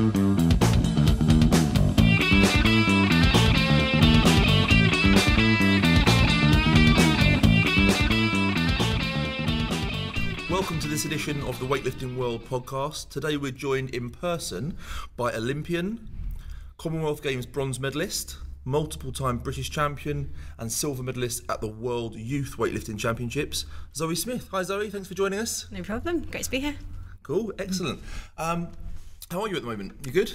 Welcome to this edition of the Weightlifting World podcast. Today we're joined in person by Olympian, Commonwealth Games bronze medalist, multiple-time British champion and silver medalist at the World Youth Weightlifting Championships, Zoe Smith. Hi Zoe, thanks for joining us. No problem, great to be here. Cool, excellent. How are you at the moment? You good?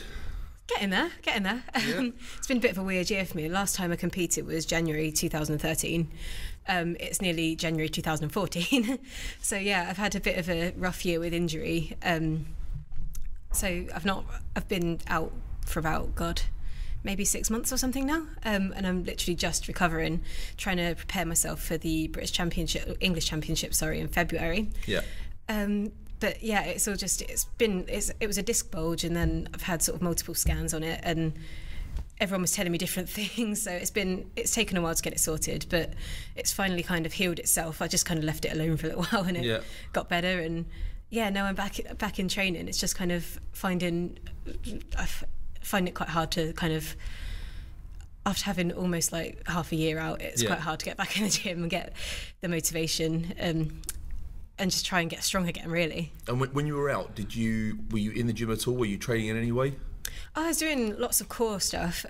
Getting there. Yeah. It's been a bit of a weird year for me. Last time I competed was January 2013. It's nearly January 2014. So yeah, I've had a bit of a rough year with injury. So I've been out for about, maybe 6 months or something now. And I'm literally just recovering, trying to prepare myself for the English Championship, in February. Yeah. But yeah, it was a disc bulge, and then I've had sort of multiple scans on it, and everyone was telling me different things. So it's taken a while to get it sorted, but it's finally kind of healed itself. I just kind of left it alone for a little while, and it got better. And yeah, now I'm back in training. It's just kind of I find it quite hard to kind of, after having almost like half a year out, it's quite hard to get back in the gym and get the motivation. And just try and get strong again, really. And when you were out, were you in the gym at all? Were you training in any way? I was doing lots of core stuff.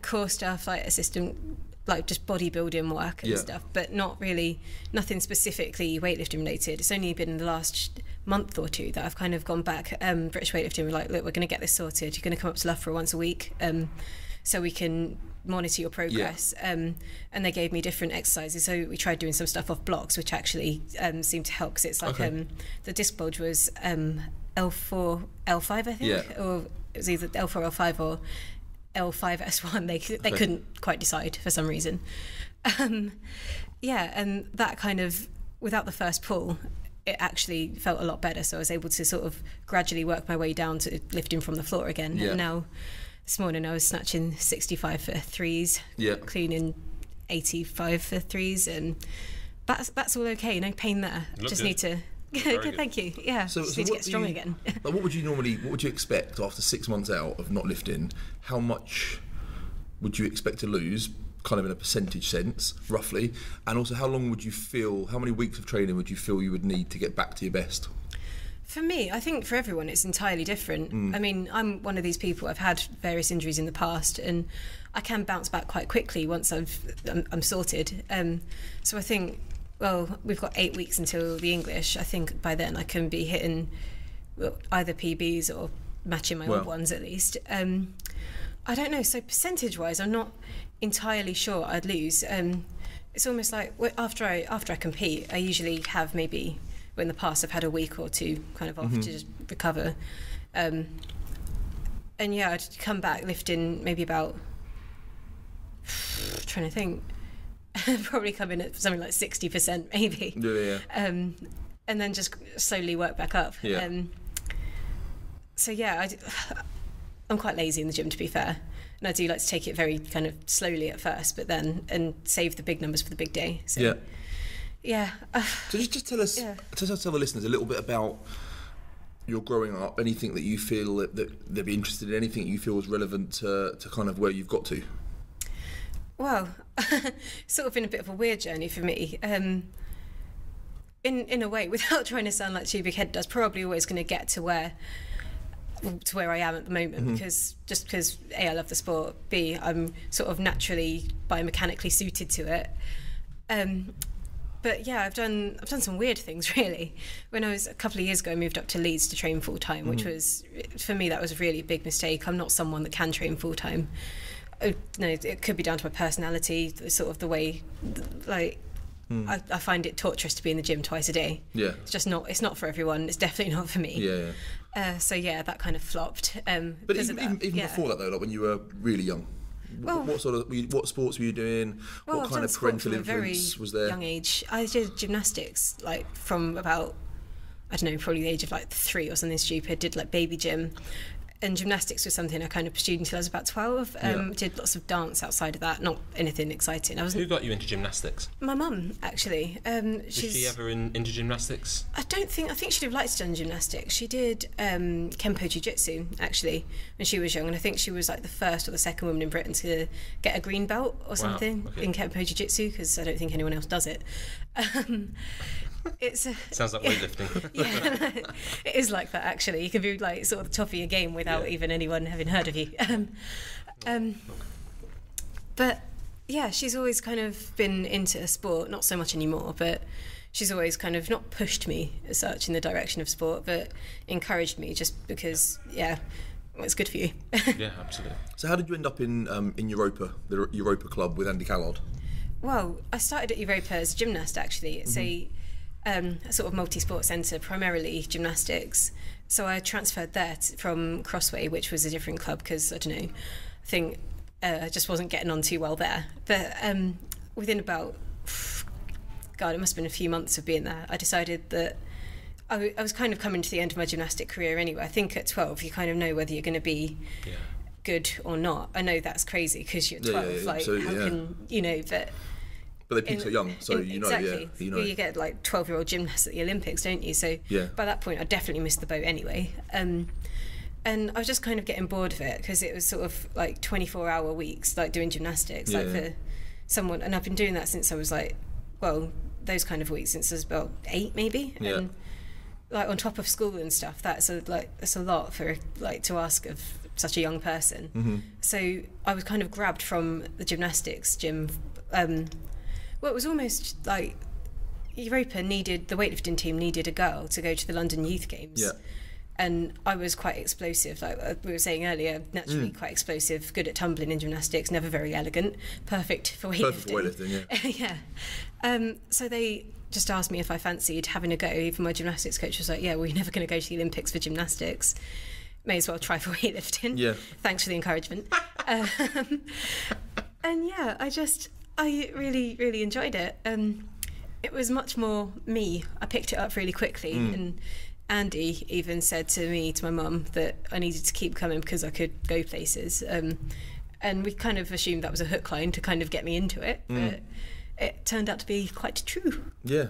Core stuff like assistant, like just bodybuilding work and stuff, but nothing specifically weightlifting related. It's only been the last month or two that I've kind of gone back. British Weightlifting were like, look, we're going to get this sorted. You're going to come up to Loughborough once a week, so we can monitor your progress. And they gave me different exercises. So we tried doing some stuff off blocks, which actually seemed to help, because it's like the disc bulge was L4, L5, I think, or it was either L4, L5 or L5S1. They couldn't quite decide for some reason. And that kind of, without the first pull, it actually felt a lot better. So I was able to sort of gradually work my way down to lifting from the floor again. And now, this morning I was snatching 65 for threes, cleaning 85 for threes, and that's all okay. No pain there. Just need to. Good, thank you. Yeah, so just need to get strong again. Like, what would you expect after 6 months out of not lifting? How much would you expect to lose, kind of in a percentage sense, roughly? And also, how many weeks of training would you feel you would need to get back to your best? For me, I think for everyone it's entirely different. I mean, I'm one of these people, I've had various injuries in the past, and I can bounce back quite quickly once I'm sorted. So I think, well, we've got 8 weeks until the English. I think by then I can be hitting either PBs or matching my old ones at least. I don't know, so percentage-wise, I'm not entirely sure I'd lose. It's almost like after I compete, I usually have maybe, in the past I've had a week or two kind of off to just recover, and I'd come back lifting maybe about, trying to think, probably come in at something like 60% maybe, and then just slowly work back up. I'm quite lazy in the gym, to be fair, and I do like to take it very kind of slowly at first, but then and save the big numbers for the big day. So so just tell us, tell the listeners a little bit about your growing up, anything that you feel that they'd be interested in, anything you feel is relevant to kind of where you've got to. Well, it's sort of been a bit of a weird journey for me. In a way, without trying to sound like too big-headed, I was probably always going to get to where I am at the moment, because A, I love the sport, B, I'm sort of naturally biomechanically suited to it. But yeah, I've done some weird things, really. When I was, a couple of years ago, I moved up to Leeds to train full time, which was, for me, that was a really big mistake. I'm not someone that can train full time. No, it could be down to my personality, sort of the way, like, I find it torturous to be in the gym twice a day. It's just not. It's not for everyone. It's definitely not for me. So yeah, that kind of flopped. But even before that, though, like when you were really young. Well, what sports were you doing? What kind of parental influence was there? Young age, I did gymnastics like from about, I don't know, probably the age of like 3 or something stupid. Did like baby gym, and gymnastics was something I kind of pursued until I was about 12. Did lots of dance outside of that, not anything exciting. Who got you into gymnastics? My mum, actually. Was she ever into gymnastics? I think she'd have liked to done gymnastics. She did Kempo Jiu-Jitsu, actually, when she was young, and I think she was like the first or the second woman in Britain to get a green belt or something in Kempo Jiu-Jitsu, because I don't think anyone else does it. Sounds like weightlifting. Yeah, it is like that, actually. You can be like sort of the top of your game without even anyone having heard of you. But yeah, she's always kind of been into sport, not so much anymore, but she's always kind of not pushed me as such in the direction of sport, but encouraged me just because, it's good for you. Yeah, absolutely. So how did you end up in Europa, the Europa club with Andy Callard? Well, I started at Europa as a gymnast, actually. It's a sort of multi-sport centre, primarily gymnastics. So I transferred there from Crossway, which was a different club, because, I don't know, I think I just wasn't getting on too well there. But within about, it must have been a few months of being there, I decided that I was kind of coming to the end of my gymnastic career anyway. I think at 12, you kind of know whether you're going to be good or not. I know that's crazy because you're 12, can, But they peak so young, so exactly. You get like 12-year-old gymnasts at the Olympics, don't you? So by that point, I definitely missed the boat anyway. And I was just kind of getting bored of it because it was sort of like 24-hour weeks, like doing gymnastics, for someone. And I've been doing that since I was like, those kind of weeks since I was about 8 maybe. Yeah. And like on top of school and stuff, that's a lot for like to ask of such a young person. Mm-hmm. So I was kind of grabbed from the gymnastics gym. It was almost like Europa the weightlifting team needed a girl to go to the London Youth Games. Yeah. And I was quite explosive, like we were saying earlier, naturally quite explosive, good at tumbling in gymnastics, never very elegant, perfect for weightlifting. Perfect for weightlifting, yeah. So they just asked me if I fancied having a go. Even my gymnastics coach was like, yeah, well, you're never going to go to the Olympics for gymnastics. May as well try for weightlifting. Yeah. Thanks for the encouragement. And yeah, I really, really enjoyed it. It was much more me. I picked it up really quickly, and Andy even said to my mum, that I needed to keep coming because I could go places. And we kind of assumed that was a hook line to kind of get me into it, but it turned out to be quite true. Yeah.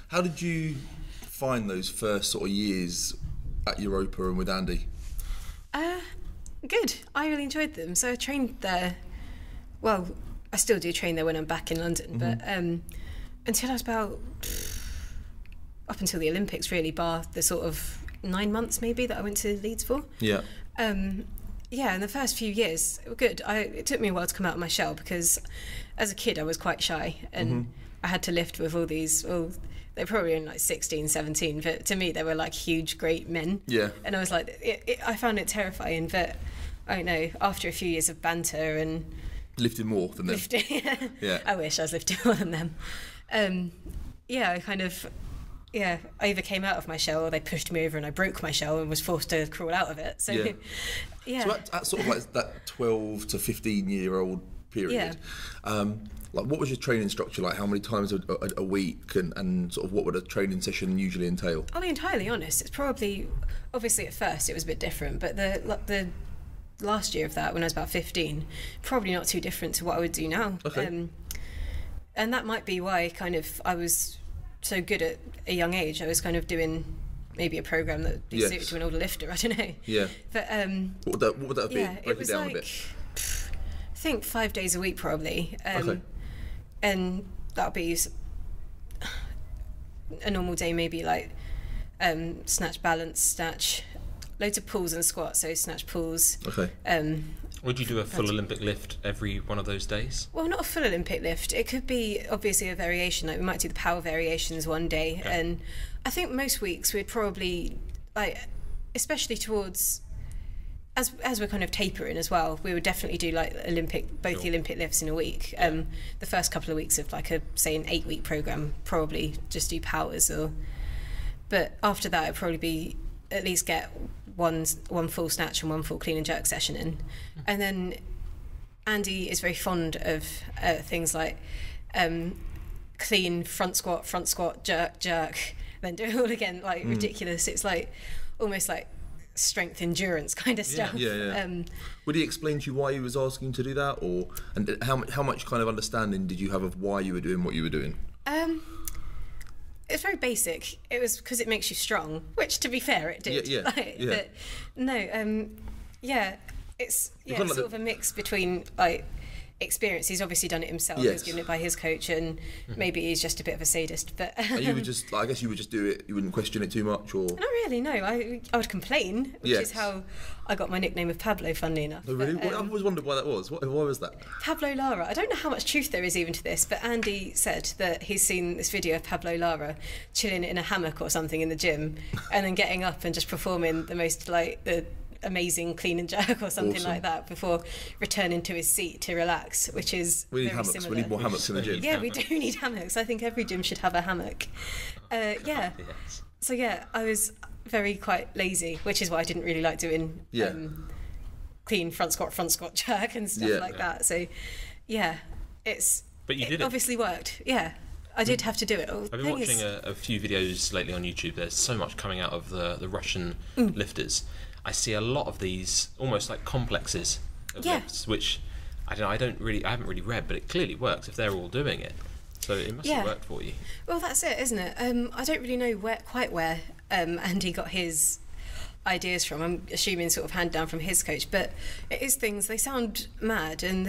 How did you find those first sort of years at Europa and with Andy? Good. I really enjoyed them. So I trained there. Well, I still do train there when I'm back in London, but until I was about up until the Olympics, really, bar the sort of 9 months maybe that I went to Leeds for. Yeah. In the first few years, it was good. It took me a while to come out of my shell because as a kid I was quite shy, and I had to lift with all these, they're probably only like 16, 17, but to me they were like huge, great men. Yeah. And I was like, I found it terrifying, but I don't know, after a few years of banter and lifting more than them. Yeah. I wish I was lifting more than them. I either came out of my shell or they pushed me over and I broke my shell and was forced to crawl out of it. So, yeah. So at sort of like that 12 to 15-year-old period, like what was your training structure like? How many times a week, and sort of what would a training session usually entail? I'll be entirely honest. It's probably, obviously at first it was a bit different, but the last year of that, when I was about 15, probably not too different to what I would do now. Okay. And that might be why kind of I was so good at a young age. I was kind of doing maybe a program that would be suited to an older lifter. I don't know. Yeah. But what would that be? Break it was down like, a bit. I think 5 days a week probably. Okay. And that'll be a normal day, maybe like snatch, balance, snatch, loads of pulls and squats. So snatch, pulls. Okay. Would you do a full Olympic lift every one of those days? Well, not a full Olympic lift. It could be obviously a variation. Like we might do the power variations one day, and I think most weeks we'd probably, like, especially towards as we're kind of tapering as well, we would definitely do like the Olympic lifts in a week. The first couple of weeks of like an 8-week program, probably just do powers, but after that it'd probably be at least get one full snatch and one full clean and jerk session in. And then Andy is very fond of things like clean front squat, jerk, then do it all again, like ridiculous. It's like almost like strength endurance kind of stuff. Would he explain to you why he was asking you to do that, and how much kind of understanding did you have of why you were doing what you were doing? It's very basic. It was because it makes you strong, which, to be fair, it did. But no, it's sort of a mix between like experience. He's obviously done it himself. He's given it by his coach, and maybe he's just a bit of a sadist. But and you would just, I guess, you would just do it. You wouldn't question it too much, or not really. No, I would complain, which is how I got my nickname of Pablo. Funnily enough. Oh, really? I've always wondered why that was. Why was that? Pablo Lara. I don't know how much truth there is even to this, but Andy said that he's seen this video of Pablo Lara chilling in a hammock or something in the gym, and then getting up and just performing the most the amazing clean and jerk or something like that before returning to his seat to relax, which is we need very hammocks. similar. We need more hammocks in the gym. Yeah, we do need hammocks. I think every gym should have a hammock. So I was quite lazy, which is why I didn't really like doing clean front squat jerk and stuff like that. So but you did it obviously worked. I did have to do it. I've been watching a few videos lately on YouTube. There's so much coming out of the Russian lifters. I see a lot of these almost like complexes of lifts, which I haven't really read, but it clearly works if they're all doing it. So it must have worked for you. Well, that's it, isn't it? I don't really know quite where Andy got his ideas from. I'm assuming sort of hand down from his coach, but it is things, they sound mad, and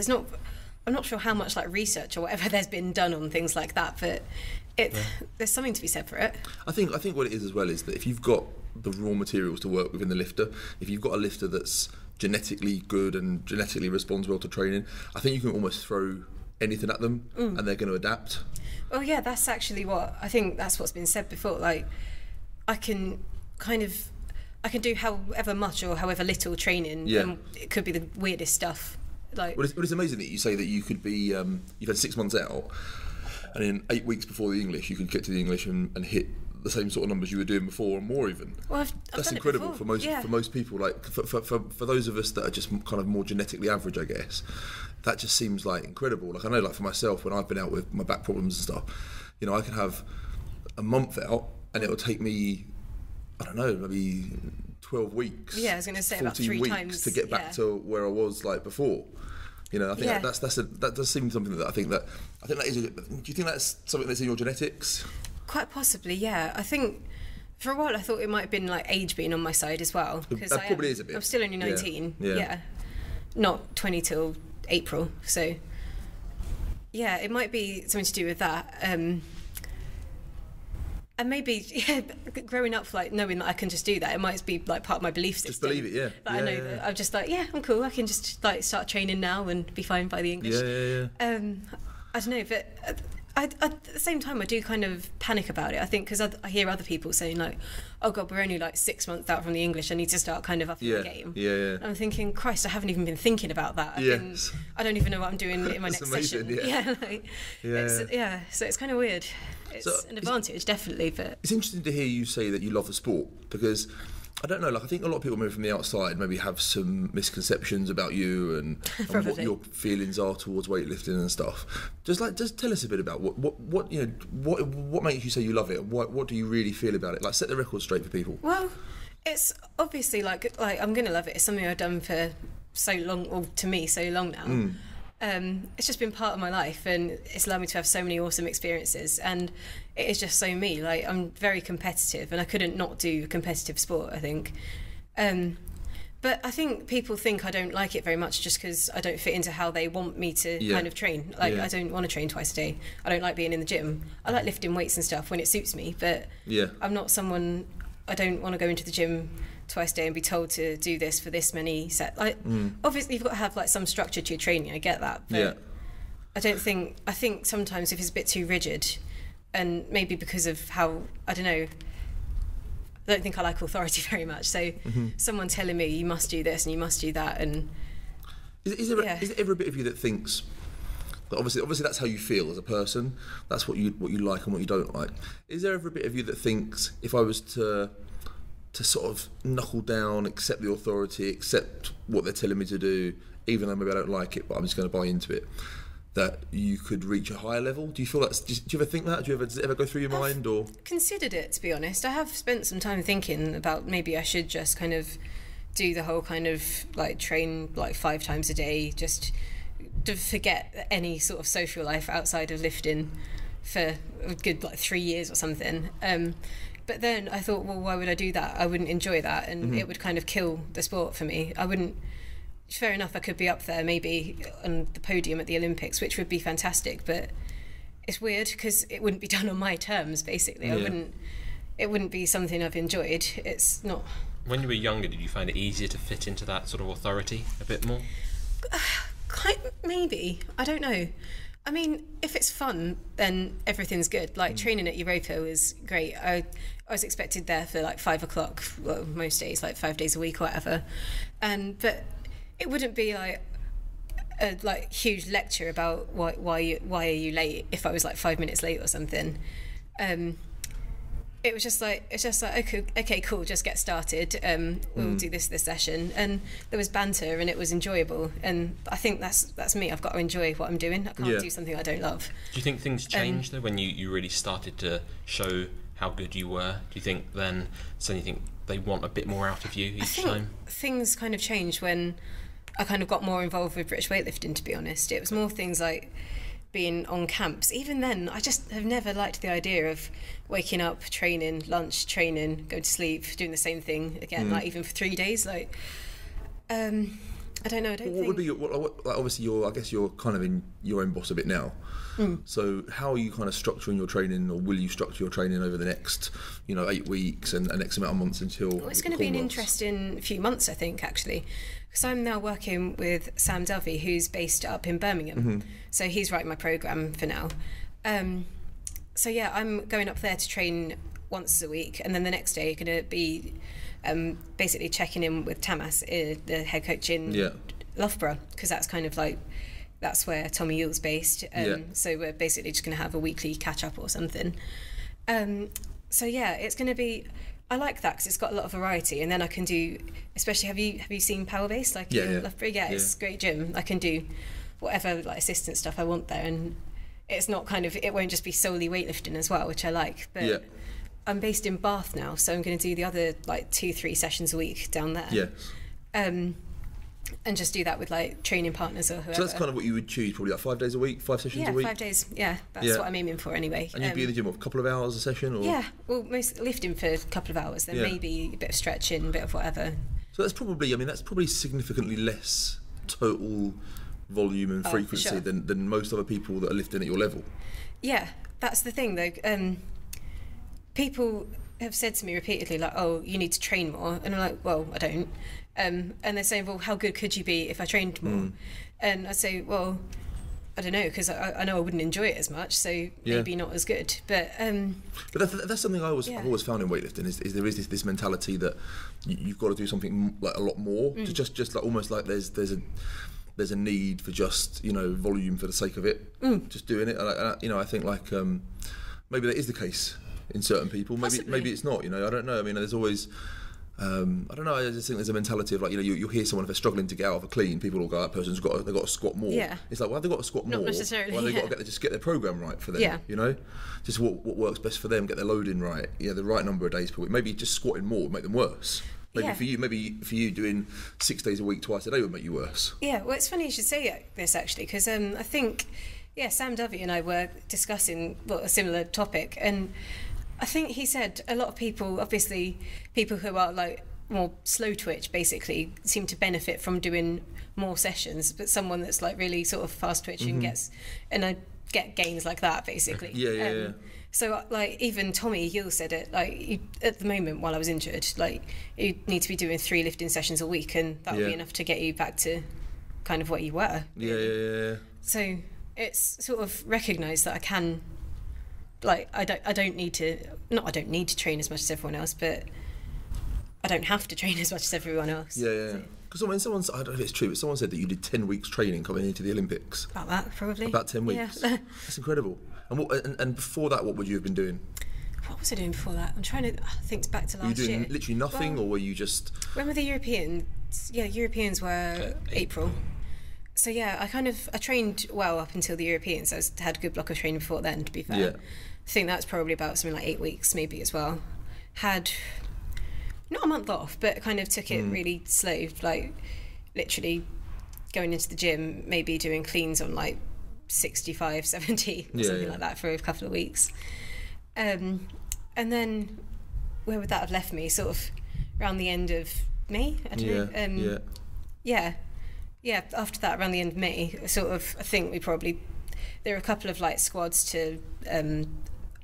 I'm not sure how much like research or whatever there's been done on things like that, but there's something to be said for it. I think what it is as well is that if you've got the raw materials to work within the lifter, if you've got a lifter that's genetically good and genetically responds well to training, I think you can almost throw anything at them and they're going to adapt. Well, that's actually that's what's been said before. Like, I can do however much or however little training, and it could be the weirdest stuff. Like, well, it's amazing that you say that you could be you've had 6 months out, and in 8 weeks before the English you could get to the English and hit the same sort of numbers you were doing before, or more even. Well, that's incredible for most people. Like for those of us that are just kind of more genetically average, I guess, that just seems like incredible. Like I know, like for myself, when I've been out with my back problems and stuff, I can have a month out and it'll take me, I don't know, maybe 12 weeks. Yeah, I was going to say about 3 weeks times to get back to where I was like before. I think that does seem something that I think that is. Do you think that's something that's in your genetics? Quite possibly, yeah. I think for a while I thought it might have been like age being on my side as well. That probably is a bit. I'm still only 19. Not 20 till April. So it might be something to do with that. And maybe growing up, like knowing that I can just do that, it might be like part of my belief system. Just believe it, I know that I'm just like, I'm cool. I can just like start training now and be fine by the English. I don't know, but at the same time, I do kind of panic about it. I think because I hear other people saying like, "Oh God, we're only like 6 months out from the English. I need to start kind of upping the game." And I'm thinking, Christ, I haven't even been thinking about that. I don't even know what I'm doing in my next session. So it's kind of weird. It's an advantage, definitely, but it's interesting to hear you say that you love the sport, because I don't know, like I think a lot of people maybe from the outside maybe have some misconceptions about you and what your feelings are towards weightlifting and stuff. Just tell us a bit about what makes you say you love it, and what do you really feel about it? Like, set the record straight for people. Well, it's obviously like I'm gonna love it. It's something I've done for so long, or to me so long now. It's just been part of my life, and it's allowed me to have so many awesome experiences, and it is just so me. Like, I'm very competitive, and I couldn't not do competitive sport, I think. But I think people think I don't like it very much just because I don't fit into how they want me to kind of train. Like, I don't want to train twice a day. I don't like being in the gym. I like lifting weights and stuff when it suits me, but I'm not someone, I don't want to go into the gym twice a day and be told to do this for this many sets. Like, obviously you've got to have like some structure to your training, I get that, but I think sometimes if it's a bit too rigid, and maybe because of how, I don't know, I don't think I like authority very much, so someone telling me you must do this and you must do that, and is there ever a bit of you that thinks that obviously that's how you feel as a person, that's what you like and what you don't like. Is there ever a bit of you that thinks, if I was to sort of knuckle down, accept the authority, accept what they're telling me to do, even though maybe I don't like it, but I'm just going to buy into it, that you could reach a higher level? Do you feel that? Do you ever think that? Does it ever go through your mind? Or considered it, to be honest. I have spent some time thinking about maybe I should just kind of do the whole kind of like train like 5 times a day, just to forget any sort of social life outside of lifting for a good like 3 years or something. But then I thought, well, why would I do that? I wouldn't enjoy that, and it would kind of kill the sport for me. I wouldn't. Fair enough, I could be up there maybe on the podium at the Olympics, which would be fantastic, but it's weird because it wouldn't be done on my terms, basically. It wouldn't be something I've enjoyed. It's not. When you were younger, did you find it easier to fit into that sort of authority a bit more? Maybe. I don't know. I mean, if it's fun, then everything's good. Like training at Europa was great. I was expected there for like 5 o'clock, well, most days, like 5 days a week or whatever. But it wouldn't be like a like huge lecture about why are you late if I was like 5 minutes late or something. It's just like okay, cool, just get started. We'll do this session, and there was banter and it was enjoyable. And I think that's me. I've got to enjoy what I'm doing. I can't do something I don't love. Do you think things changed though when you really started to show how good you were? Do you think then suddenly think they want a bit more out of you each time? Things kind of changed when I kind of got more involved with British weightlifting, to be honest. It was more things like being on camps. Even then, I just have never liked the idea of waking up, training, lunch, training, going to sleep, doing the same thing again, like even for 3 days. Like, I don't know. What would be obviously I guess you're kind of in your own boss a bit now. So how are you kind of structuring your training, or will you structure your training over the next 8 weeks and X amount of months until? Well, it's going to be an interesting few months, I think, actually, because I'm now working with Sam Dovey, who's based up in Birmingham. So he's writing my programme for now. So yeah, I'm going up there to train once a week, and then the next day going to be basically checking in with Tamas, the head coach in Loughborough, because that's kind of like that's where Tommy Yule's based. So we're basically just going to have a weekly catch up or something. So yeah, it's going to be. I like that because it's got a lot of variety, and then I can do. Especially, have you seen Power Base in Loughborough? Yeah, it's a great gym. I can do whatever like assistant stuff I want there, and it's not kind of. It won't just be solely weightlifting as well, which I like. But I'm based in Bath now, so I'm going to do the other like 2-3 sessions a week down there. Yes. And just do that with like training partners or whoever. So that's kind of what you would choose, probably like 5 days a week, 5 sessions a week? Yeah, 5 days. Yeah, that's what I'm aiming for anyway. And you'd be in the gym a couple of hours a session? Or? Yeah, well, most lifting for a couple of hours, then maybe a bit of stretching, a bit of whatever. So that's probably significantly less total volume and frequency than most other people that are lifting at your level. Yeah, that's the thing though. People have said to me repeatedly, like, oh, you need to train more. And I'm like, well, I don't. And they're saying, well, how good could you be if I trained more? And I say, well, I don't know, because I know I wouldn't enjoy it as much, so maybe not as good. But that's something I've always found in weightlifting is there is this mentality that you've got to do something like a lot more. Just like almost like there's a need for just volume for the sake of it, just doing it. And I think like maybe that is the case in certain people. Maybe it's not. I don't know. I mean, there's always. I don't know. I just think there's a mentality of like you'll hear someone if they're struggling to get out of a clean, people will go, that person's got to squat more. Yeah. It's like, why have they got to squat more? Not necessarily. Why have they got to just get their program right for them? Yeah. Just what works best for them, get their loading right. The right number of days per week. Maybe just squatting more would make them worse. Maybe for you doing 6 days a week, twice a day would make you worse. Yeah. Well, it's funny you should say this actually, because I think Sam Dovey and I were discussing a similar topic, and I think he said a lot of people, obviously people who are like more slow twitch basically, seem to benefit from doing more sessions, but someone that's like really sort of fast twitching I get gains like that basically. Yeah. So like even Tommy Yule said it, like at the moment while I was injured, like you need to be doing 3 lifting sessions a week, and that would be enough to get you back to kind of what you were. Yeah. So it's sort of recognised that I can. Like I don't need to train as much as everyone else, but I don't have to train as much as everyone else. Yeah. Because I don't know if it's true, but someone said that you did 10 weeks training coming into the Olympics. About that, probably. About 10 weeks. Yeah. That's incredible. And before that, what would you have been doing? What was I doing before that? I'm trying to think back to last year. Were you doing literally nothing, or were you just? When were the Europeans? Yeah, Europeans were April. So yeah, I trained well up until the Europeans. I had a good block of training before then, to be fair. Yeah. I think that's probably about something like 8 weeks maybe as well. Had not a month off, but kind of took it really slow, like literally going into the gym, maybe doing cleans on like 65, 70 or something like that for a couple of weeks. And then where would that have left me? Sort of around the end of May, I don't know. Yeah, after that, around the end of May, sort of, I think there were a couple of like squads to, there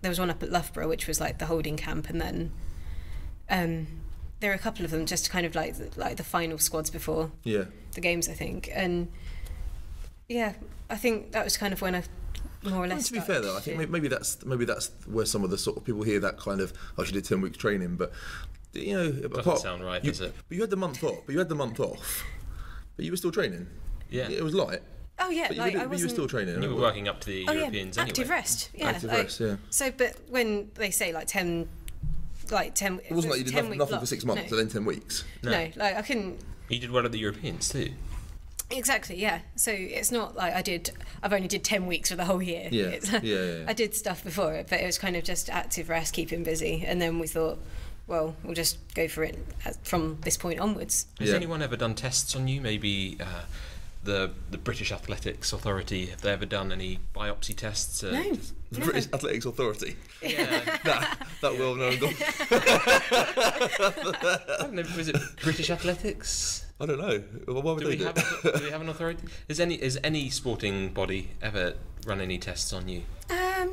was one up at Loughborough, which was like the holding camp, and then there were a couple of them just kind of like the final squads before the games, I think. And yeah, I think that was kind of when I more or less. To be fair though, I think maybe that's where some of the sort of people hear that kind of, she did 10 weeks training, but you know, doesn't sound right, does it? But you had the month off. But you were still training. Yeah, it was light. Oh yeah, but like you were still training. And you were working up to the Europeans anyway. Active rest. Yeah, active rest. Yeah. So, but when they say like 10, it wasn't like you did nothing for 6 months and then 10 weeks. No, like I couldn't. You did well at the Europeans too. Exactly, yeah. So it's not like I've only did 10 weeks for the whole year. Yeah. I did stuff before it, but it was kind of just active rest, keeping busy, and then we thought, well, we'll just go for it from this point onwards. Has anyone ever done tests on you? Maybe the British Athletics Authority, have they ever done any biopsy tests? No. The British Athletics Authority? Yeah. that well-known guy. I don't know, was it British Athletics? I don't know. Why would they do? Do we have an authority? Has any sporting body ever run any tests on you?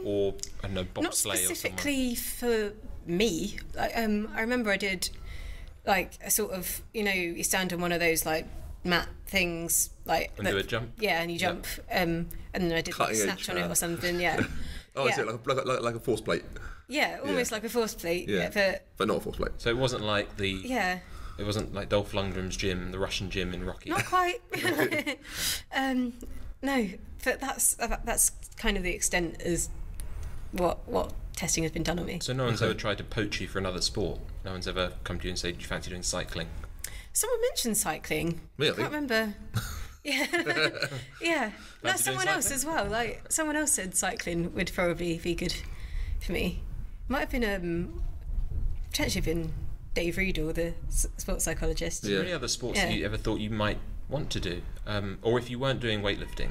Or, I don't know, bobsleigh or something? Not specifically for me. Like, I remember I did, like, a sort of, you stand on one of those, like, mat things, like... And do a jump? Yeah, and you jump, and then I did, like, a snatch on it or something, yeah. Oh, is it like a force plate? Yeah, almost like a force plate. Yeah, but not a force plate. So it wasn't like the... Yeah. It wasn't like Dolph Lundgren's gym, the Russian gym in Rocky. Not quite. No, but that's kind of the extent as what testing has been done on me. So no one's ever tried to poach you for another sport? No one's ever come to you and said, do you fancy doing cycling? Someone mentioned cycling. Really? I can't remember. Yeah. No, someone else as well. Like, someone else said cycling would probably be good for me. Might have been, potentially been Dave Riedel, the sports psychologist. Are there any other sports that you ever thought you might want to do? Or if you weren't doing weightlifting,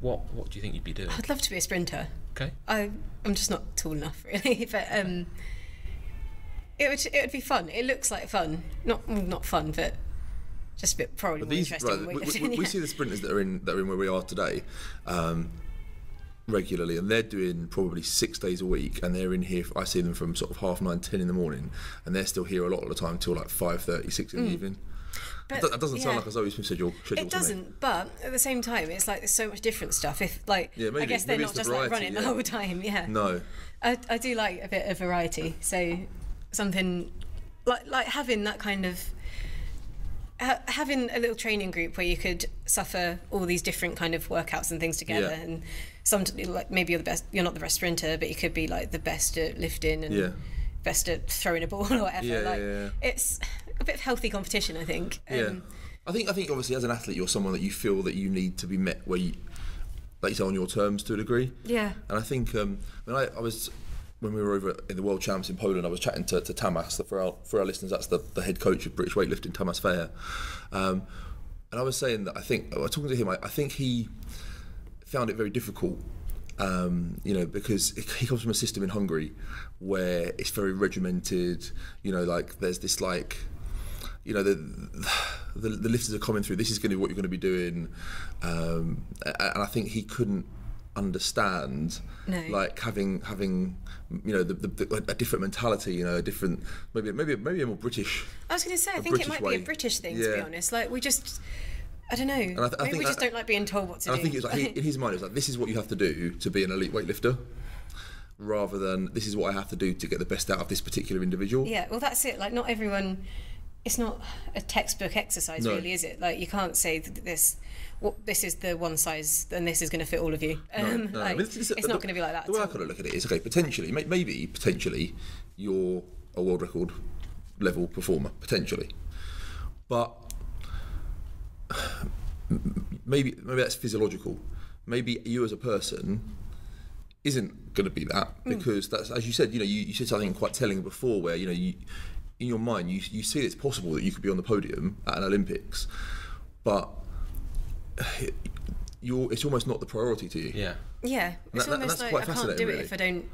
what do you think you'd be doing? I'd love to be a sprinter. Okay. I'm just not tall enough, really. But it would be fun. It looks like fun. Not fun, but just a bit probably more interesting. Right, we see the sprinters that are in where we are today. Regularly, and they're doing probably 6 days a week, and they're in here. I see them from sort of 9:30, 10 in the morning, and they're still here a lot of the time till like 5:30, 6 in the evening. But that doesn't sound like a Zoe Smith schedule. It doesn't, but at the same time, it's like there's so much different stuff. If like, I guess they're not just variety, like running the whole time. Yeah. No. I do like a bit of variety, so something like having that kind of. Having a little training group where you could suffer all these different kind of workouts and things together, and like maybe you're not the best sprinter, but you could be like the best at lifting and best at throwing a ball or whatever. It's a bit of healthy competition, I think. I think obviously as an athlete, you're someone that you feel that you need to be met where you, like you say, on your terms to a degree. Yeah. And I think when we were over in the World Champs in Poland, I was chatting to Tamas, for our listeners, that's the head coach of British weightlifting, Tamas Fair, and I was saying that I was talking to him, I think he found it very difficult, because he comes from a system in Hungary where it's very regimented, like there's this like, the lifters are coming through, this is going to be what you're going to be doing, and I think he couldn't understand like having a different mentality, a different maybe a more British. I was going to say I think it might be a British thing, to be honest. Like we just, I don't know. And I think we just don't like being told what to do. I think it's like in his mind it's like, this is what you have to do to be an elite weightlifter, rather than this is what I have to do to get the best out of this particular individual. Yeah, well that's it. Like not everyone. It's not a textbook exercise, really, is it? Like you can't say this is the one size and this is going to fit all of you. No. I mean, it's not going to be like that. The way I kind of look at it is, okay, potentially you're a world record level performer, potentially, but maybe that's physiological. Maybe you as a person isn't going to be that, because that's, as you said, you said something quite telling before, where you in your mind you see it's possible that you could be on the podium at an Olympics, but it's almost not the priority to you. Yeah, it's almost that's like quite I can't do it really. if I don't.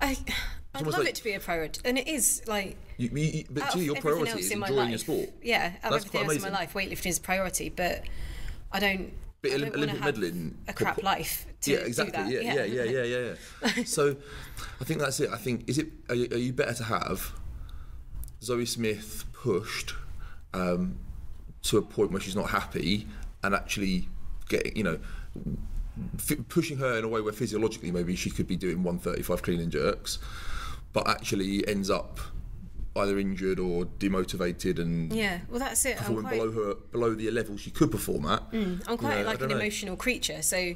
I'd love it to be a priority, and it is like. But your priority is enjoying your sport. Yeah, out of That's everything else in my life, weightlifting is a priority, but I don't. But I don't Olympic have medaling, a crap life to exactly. do that. Yeah. So, I think that's it. I think are you better to have Zoe Smith pushed to a point where she's not happy, and actually getting pushing her in a way where physiologically maybe she could be doing 135 clean and jerks, but actually ends up either injured or demotivated and well, that's it. performing below the level she could perform at. I'm quite an emotional creature, so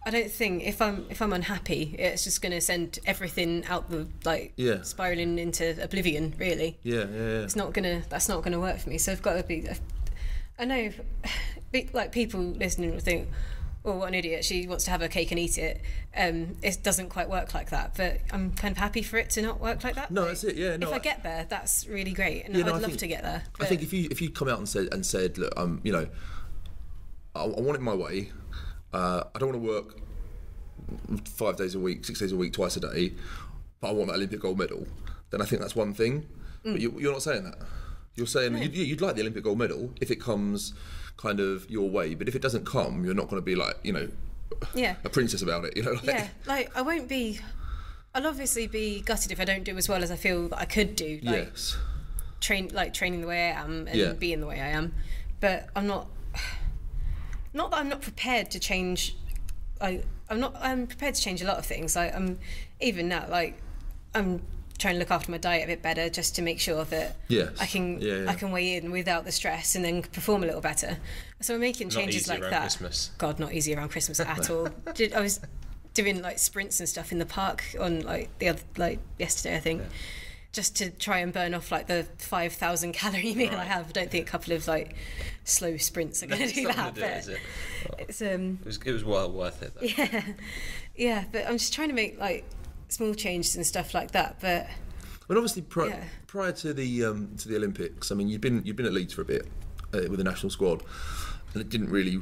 I don't think if I'm unhappy, it's just going to send everything out the spiraling into oblivion. Really, That's not gonna work for me. So I've got to be. I know, like people listening will think, "Oh, what an idiot! She wants to have her cake and eat it." It doesn't quite work like that, but I'm kind of happy for it to not work like that. No, that's it. Yeah, no. If I get there, that's really great, and I'd love to get there. I think if you come out and said, look, I want it my way. I don't want to work 5 days a week, 6 days a week, twice a day, but I want that Olympic gold medal. Then I think that's one thing. But you're not saying that. You're saying you'd like the Olympic gold medal if it comes kind of your way, but if it doesn't come, you're not going to be like, a princess about it. I won't be. I'll obviously be gutted if I don't do as well as I feel that I could do. Yes. Training the way I am and being the way I am, but I'm not. Not that I'm not prepared to change. I'm prepared to change a lot of things. I'm even now. I'm trying to look after my diet a bit better just to make sure that I can weigh in without the stress and then perform a little better. So I'm making changes like that. Christmas. God, not easy around Christmas at all. I was doing sprints and stuff in the park on yesterday, I think, just to try and burn off the 5,000 calorie meal I have. I don't think a couple of slow sprints are going to do that. It was well worth it, though. Yeah. But I'm just trying to make small changes and stuff like that. But obviously prior to the Olympics, I mean, you've been at Leeds for a bit with the national squad, and it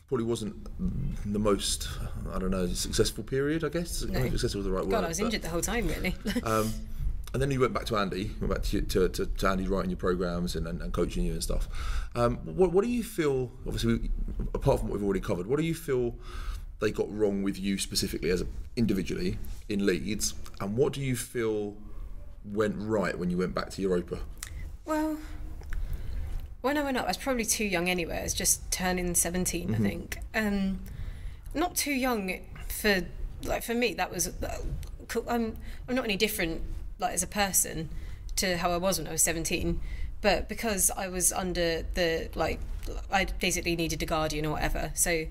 probably wasn't the most, I don't know, successful period, I guess. No. I think successful was the right word. God, I was injured the whole time, really. And then you went back to Andy, to Andy writing your programmes and coaching you and stuff. What do you feel, obviously, apart from what we've already covered, what do you feel they got wrong with you specifically individually in Leeds, and what do you feel went right when you went back to Europa? Well, when I went up, I was probably too young anyway. I was just turning 17, I think. Not too young for me. That was I'm not any different as a person to how I was when I was 17, but because I was under I basically needed a guardian or whatever, so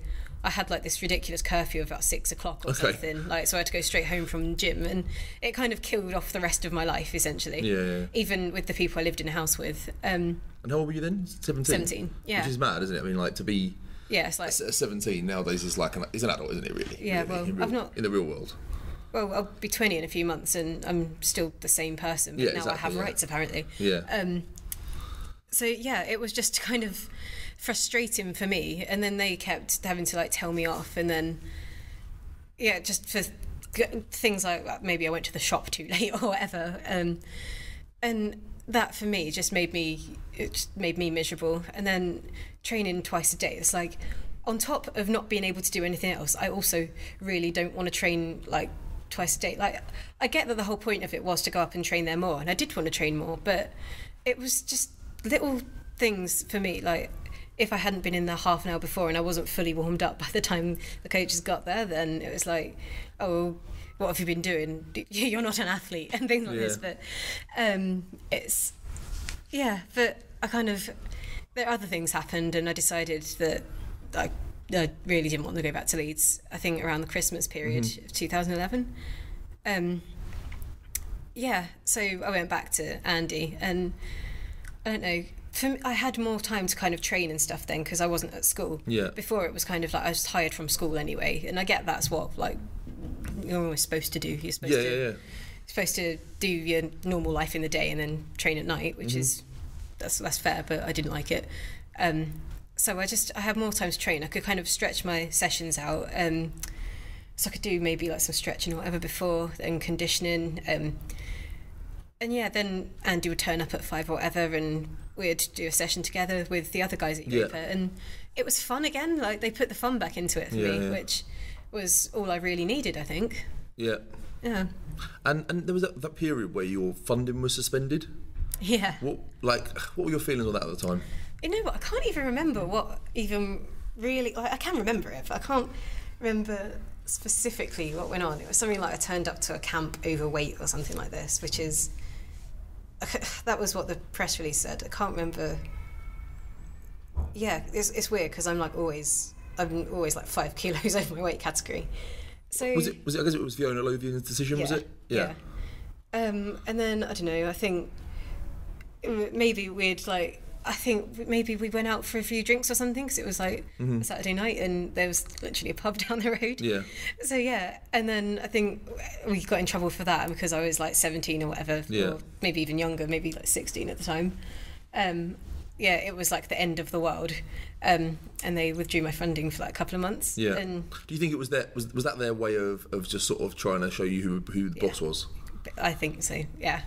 I had this ridiculous curfew of about 6 o'clock or something, so I had to go straight home from the gym, and it kind of killed off the rest of my life essentially. Even with the people I lived in a house with. And how old were you then? 17, yeah. Which is mad, isn't it? I mean, to be 17 nowadays is is an adult, isn't it, really? Yeah, really, I've not in the real world. Well, I'll be 20 in a few months and I'm still the same person, but now I have rights apparently. So it was just kind of frustrating for me, and then they kept having to tell me off, and then just for things like maybe I went to the shop too late or whatever, and that for me just made me miserable. And then training twice a day, it's on top of not being able to do anything else, I also really don't want to train twice a day. I get that the whole point of it was to go up and train there more, and I did want to train more, but it was just little things for me. If I hadn't been in there half an hour before and I wasn't fully warmed up by the time the coaches got there, then it was oh, what have you been doing? You're not an athlete, and things like this. But but I kind of, there other things happened, and I decided that I really didn't want to go back to Leeds. I think around the Christmas period of 2011. So I went back to Andy, and I don't know, For me, I had more time to kind of train and stuff then because I wasn't at school. Yeah. Before it was kind of like I was hired from school anyway, and I get that's what like you're always supposed to do. You're supposed to do your normal life in the day and then train at night, which is that's fair, but I didn't like it. So I had more time to train. I could kind of stretch my sessions out. So I could do maybe like some stretching or whatever before, then conditioning. And yeah, then Andy would turn up at 5 or whatever, and we'd do a session together with the other guys at Europa, and it was fun again. Like they put the fun back into it for me, which was all I really needed, I think. Yeah. Yeah. And there was that period where your funding was suspended. Yeah. What were your feelings on that at the time? You know what? I can't even remember what even really. Like, I can remember it, but I can't remember specifically what went on. It was something like I turned up to a camp overweight or something like this, which is. That was what the press release said. I can't remember. Yeah, it's weird because I'm always like 5 kilos over my weight category. So was it? I guess it was Fiona Lothian's decision, was it? Yeah. And then I don't know. I think maybe I think maybe we went out for a few drinks or something because it was like a Saturday night and there was literally a pub down the road. Yeah. So yeah, and then I think we got in trouble for that because I was like 17 or whatever, or maybe even younger, maybe like 16 at the time. Yeah, it was like the end of the world, and they withdrew my funding for like a couple of months. Yeah. And do you think it was was that their way of just sort of trying to show you who the boss was? I think so. Yeah.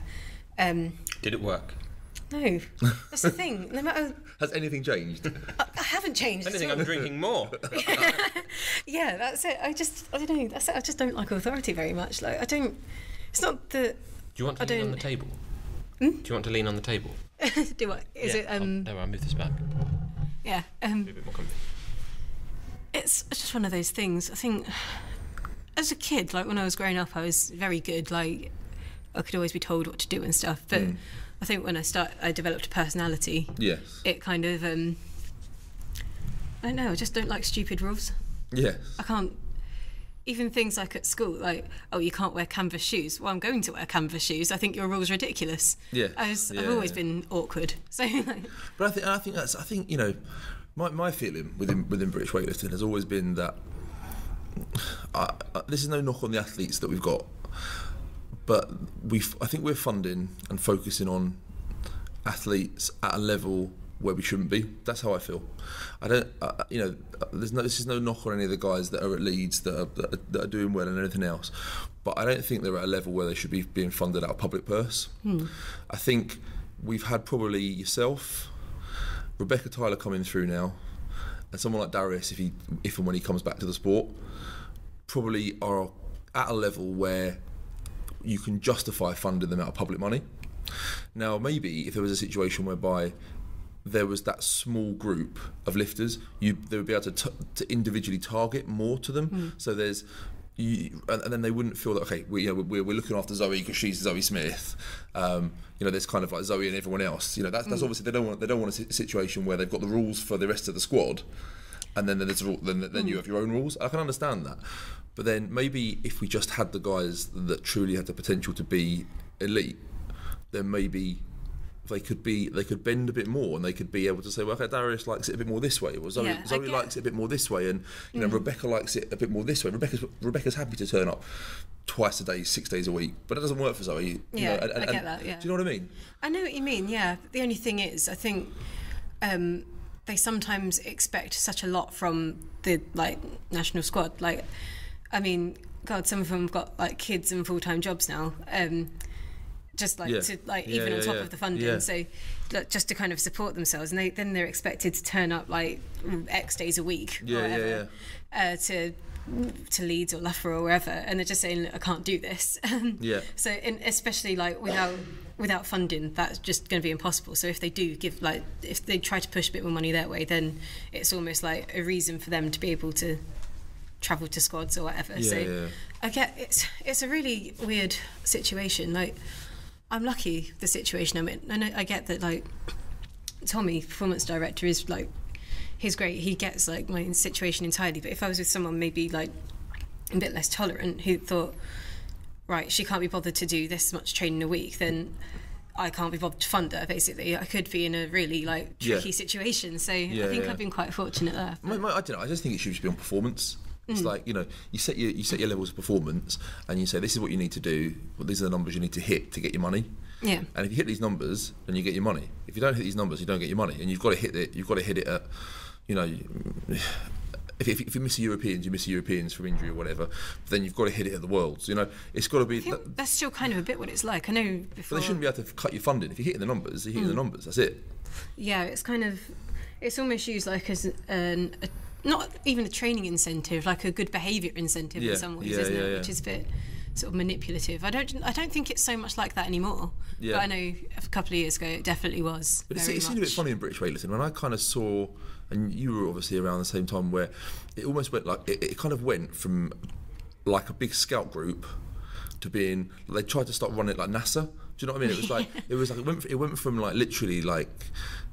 Did it work? No, that's the thing. No matter. Has anything changed? I haven't changed. If anything, I'm drinking more. Yeah, that's it. I don't know. That's it. I just don't like authority very much. Like I don't. It's not that. Do you want to lean on the table? Do you want to lean on the table? Do what? Is it? No, I'll move this back. Yeah. Be a bit more comfy. It's just one of those things. I think as a kid, like when I was growing up, I was very good. Like I could always be told what to do and stuff, but. I think when I developed a personality. Yes. It kind of, I don't know, I just don't like stupid rules. Yes. I can't, even things like at school, like, oh, you can't wear canvas shoes. Well, I'm going to wear canvas shoes. I think your rule's ridiculous. Yeah. I've always been awkward. So. But I think you know, my feeling within British weightlifting has always been that this is no knock on the athletes that we've got. But I think we're funding and focusing on athletes at a level where we shouldn't be. That's how I feel. I don't, this is no knock on any of the guys that are at Leeds that are doing well and anything else. But I don't think they're at a level where they should be being funded out of public purse. I think we've had probably yourself, Rebecca Tyler coming through now, and someone like Darius, if and when he comes back to the sport, probably are at a level where you can justify funding them out of public money. Now, maybe if there was a situation whereby there was that small group of lifters, they would be able to individually target more to them. So there's, and then they wouldn't feel that okay, we're looking after Zoe because she's Zoe Smith. There's kind of like Zoe and everyone else. That's obviously they don't want a situation where they've got the rules for the rest of the squad, and then then you have your own rules. I can understand that. But then maybe if we just had the guys that truly had the potential to be elite, then maybe they could bend a bit more and they could be able to say, well, okay, Darius likes it a bit more this way, or Zoe likes it a bit more this way, and Rebecca likes it a bit more this way. Rebecca's happy to turn up twice a day, 6 days a week, but it doesn't work for Zoe. I get that. Yeah. Do you know what I mean? I know what you mean. Yeah. The only thing is, I think. They sometimes expect such a lot from the national squad. Like, I mean, God, some of them have got like kids and full-time jobs now. Even on top of the funding. Yeah. So just to kind of support themselves, and then they're expected to turn up like X days a week or whatever to Leeds or Loughborough or wherever, and they're just saying, I can't do this. So especially like without funding, that's just going to be impossible. So if they do if they try to push a bit more money their way, then it's almost like a reason for them to be able to travel to squads or whatever. I get it's a really weird situation. Like, I'm lucky the situation I'm in. And I get that like Tommy, performance director, is like, he's great. He gets like my situation entirely. But if I was with someone maybe like a bit less tolerant who thought, right, she can't be bothered to do this much training a week, then I can't be bothered to fund her, basically. I could be in a really like tricky situation. So I think I've been quite fortunate there. I don't know. I just think it should just be on performance. It's like, you know, you set your levels of performance and you say, this is what you need to do. Well, these are the numbers you need to hit to get your money. Yeah. And if you hit these numbers, then you get your money. If you don't hit these numbers, you don't get your money. And you've got to hit it. You've got to hit it at, you know, if you miss the Europeans, you miss the Europeans from injury or whatever. Then you've got to hit it at the Worlds. You know, it's got to be. I think that's still kind of a bit what it's like. I know before. But they shouldn't be able to cut your funding. If you're hitting the numbers, you're hitting the numbers. That's it. Yeah, it's kind of. It's almost used like as not even a training incentive, like a good behaviour incentive in some ways, isn't it? Which is a bit sort of manipulative. I don't think it's so much like that anymore. Yeah. But I know a couple of years ago it definitely was. But it seemed a bit funny in British weightlifting when I kind of saw, and you were obviously around the same time, where it almost went like it kind of went from like a big scout group to being, they tried to start running it like NASA. Do you know what I mean? It went from like literally like,